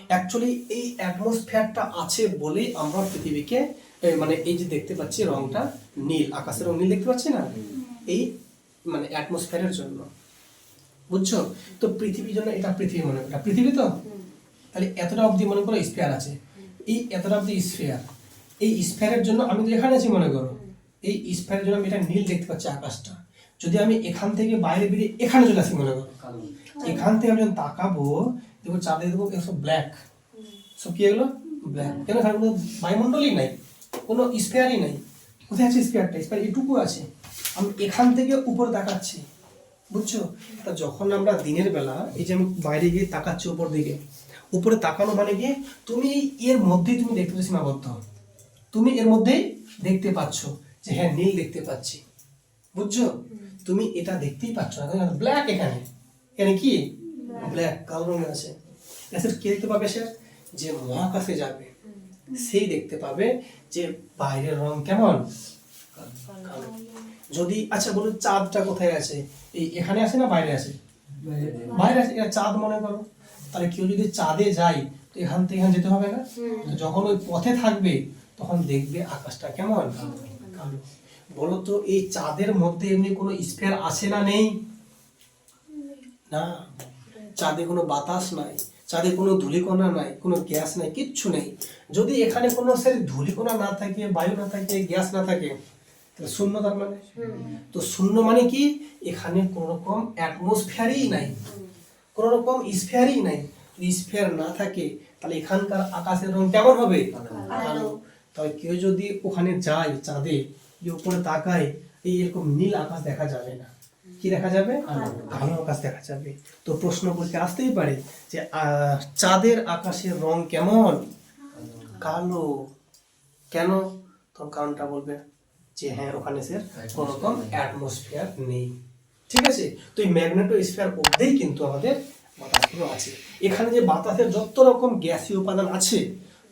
অ্যাকচুয়ালি এই অ্যাটমসফিয়ারটা আছে বলেই আমরা পৃথিবীকে মানে এই যে দেখতে পাচ্ছি রংটা নীল, আকাশের রং নীল দেখতে পাচ্ছি না, এই মানে অ্যাটমসফিয়ারের জন্য। বুঝছো? তো পৃথিবীর জন্য এটা পৃথিবী মনে করো, এটা পৃথিবী তো। তাহলে এতটা অবধি মনে করো স্ফিয়ার আছে, এই এতটা অবধি স্ফিয়ার। এই স্ফিয়ারের জন্য আমি তো এখানে আছি মনে করো, এই স্ফিয়ারের জন্য আমি এটা নীল দেখতে পাচ্ছি আকাশটা। যদি আমি এখান থেকে বাইরে বেরিয়ে এখানে চলে আসি মনে করো, এখান থেকে আমি যখন তাকাবো দেখবো চাঁদে দেখবো সব ব্ল্যাক, সব কি এগুলো? ব্ল্যাক। কেন? কারণ কোনো বায়ুমণ্ডলই নাই, কোনো স্ফিয়ারই নাই। কোথায় আছে স্ফিয়ারটা? স্ফিয়ার এটুকু আছে, আমি এখান থেকে উপরে তাকাচ্ছি। বুঝছো? তা যখন আমরা দিনের বেলা এই যে আমি বাইরে গিয়ে তাকাচ্ছি উপর দিকে, উপরে তাকানো মানে কি তুমি এর মধ্যেই তুমি দেখতে পাচ্ছ সীমাবদ্ধ, তুমি এর মধ্যেই দেখতে পাচ্ছ যে হ্যাঁ নীল দেখতে পাচ্ছি। বুঝছো? তুমি এটা দেখতেই পাচ্ছ না, ব্ল্যাক। এখানে এখানে কি? ব্ল্যাক, কালো রঙের আছে। গ্যাসের কি দেখতে পাবে স্যার? যে মহাকাশে যাবে সেই দেখতে পাবে যে বাইরের রং কেমন, কালো। যদি আচ্ছা বলুন চাঁদটা কোথায় আছে, এই এখানে আছে না বাইরে আছে, বাইরে আছে, এটা চাঁদ মনে করো। তাহলে কেউ যদি চাঁদে যায় তো এখান থেকে এখানে যেতে হবে না, তো যখন ওই পথে থাকবে তখন দেখবে আকাশটা কেমন, কালো। বলো তো এই চাঁদের মধ্যে এমনি কোনো স্ফিয়ার আছে না নেই? না, চাঁদে কোনো বাতাস নাই, চাঁদে কোনো ধূলিকণা নাই, কোনো গ্যাস নাই, কিচ্ছু নেই। যদি এখানে কোনো সে ধূলিকণা না থাকে, বায়ু না থাকে, গ্যাস না থাকে, তাহলে শূন্য। তার মানে তো শূন্য মানে কি, এখানে কোনো রকম অ্যাটমসফিয়ারই নাই, কোনো রকম স্ফিয়ারই নাই। যদি স্ফিয়ার না থাকে তাহলে এখানকার আকাশের রং কেমন হবে, কালো। তবে কেউ যদি ওখানে যায় চাঁদে, যে উপরে তাকায়, এই এরকম নীল আকাশ দেখা যাবে না, কি দেখা যাবে, কালো আকাশ দেখা যাবে। তো প্রশ্ন করতে আসতেই পারে যে চাঁদের আকাশের রং কেমন, কালো। কেন? তখন কারণটা বলবে যে হ্যাঁ ওখানে সে কোনো রকম অ্যাটমসফিয়ার নেই। ঠিক আছে, তো এই ম্যাগনেটোস্ফিয়ার মধ্যেই কিন্তু আমাদের বাতাসগুলো আছে। এখানে যে বাতাসের যত রকম গ্যাসীয় উপাদান আছে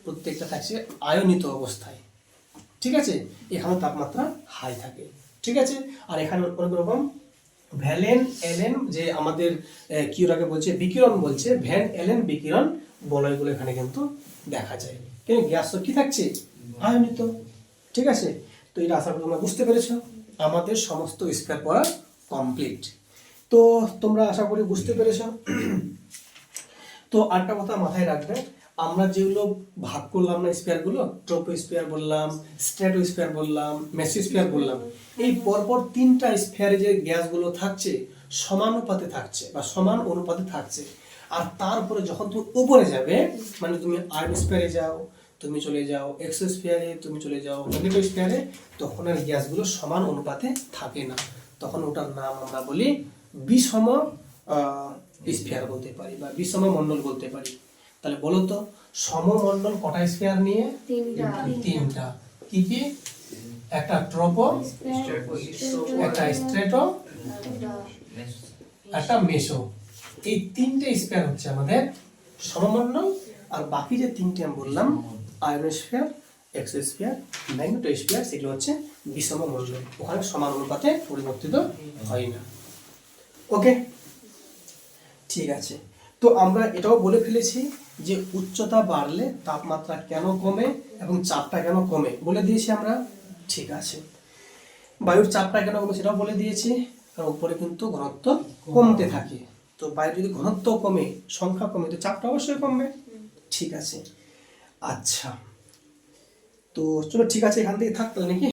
প্রত্যেকটা থাকছে আয়নিত অবস্থায়। ঠিক আছে, এখানে তাপমাত্রা হাই থাকে। ঠিক আছে, আর এখানে অনেক রকম ভ্যালেন এলেন যে আমাদের কি ওটাকে বলছে বিকিরণ বলছে, ভ্যান এলেন বিকিরণ বলয়গুলো এখানে কিন্তু দেখা যায়। কিন্তু গ্যাস তো কি থাকছে, আয়নিত। ঠিক আছে, তো এটা আশা করি তোমরা বুঝতে পেরেছো। আমাদের সমস্ত স্পেয়ার পড়া কমপ্লিট। তো তোমরা আশা করি বুঝতে পেরেছো। তো আরেকটা কথা মাথায় রাখবে, আমরা যেগুলো ভাগ করলাম না স্পেয়ারগুলো, ট্রোপোস্ফিয়ার বললাম, স্ট্র্যাটোস্ফিয়ার বললাম, মেসোস্ফিয়ার বললাম, এই পরপর তিনটা স্ফিয়ারে যে গ্যাসগুলো থাকছে সমানুপাতে থাকছে বা সমান অনুপাতে থাকছে। আর তারপরে যখন তুমি উপরে যাবে, মানে তুমি আয়নোস্ফিয়ারে যাও, তুমি চলে যাও এক্সোস্ফিয়ারে, তুমি চলে যাও ম্যাগনেটোস্ফিয়ারে, তখন আর গ্যাসগুলো সমান অনুপাতে থাকে না। তখন ওটার নাম আমরা বলি বিষম স্ফিয়ার বলতে পারি বা বিষম মণ্ডল বলতে পারি। তাহলে বলো তো সমমণ্ডল কটা স্ফিয়ার নিয়ে, তিনটা। কি কি? একটা ট্রোপো, একটা স্ট্রেটো, একটা মেসো। এই তিনটে স্ফিয়ার হচ্ছে আমাদের সমমণ্ডল। আর বাকি যে তিনটে আমি বললাম আয়নোস্ফিয়ার, এক্সোস্ফিয়ার, ম্যাগনেটোস্ফিয়ার, সেগুলো হচ্ছে বিষম মণ্ডল, ওখানে সমান অনুপাতে পরিবর্তিত হয় না। ওকে, ঠিক আছে। তো আমরা এটাও বলে ফেলেছি যে উচ্চতা বাড়লে তাপমাত্রা কেন কমে এবং চাপটা কেন কমে বলে দিয়েছি আমরা। ঠিক আছে, বায়ুর চাপটা কেন কমে সেটাও বলে দিয়েছি, কারণ উপরে কিন্তু ঘনত্ব কমতে থাকে। তো বায়ুর যদি ঘনত্ব কমে, সংখ্যা কমে, তো চাপটা অবশ্যই কমবে। ঠিক আছে, আচ্ছা, তো চলো ঠিক আছে, এখান থেকে থাকতো নাকি।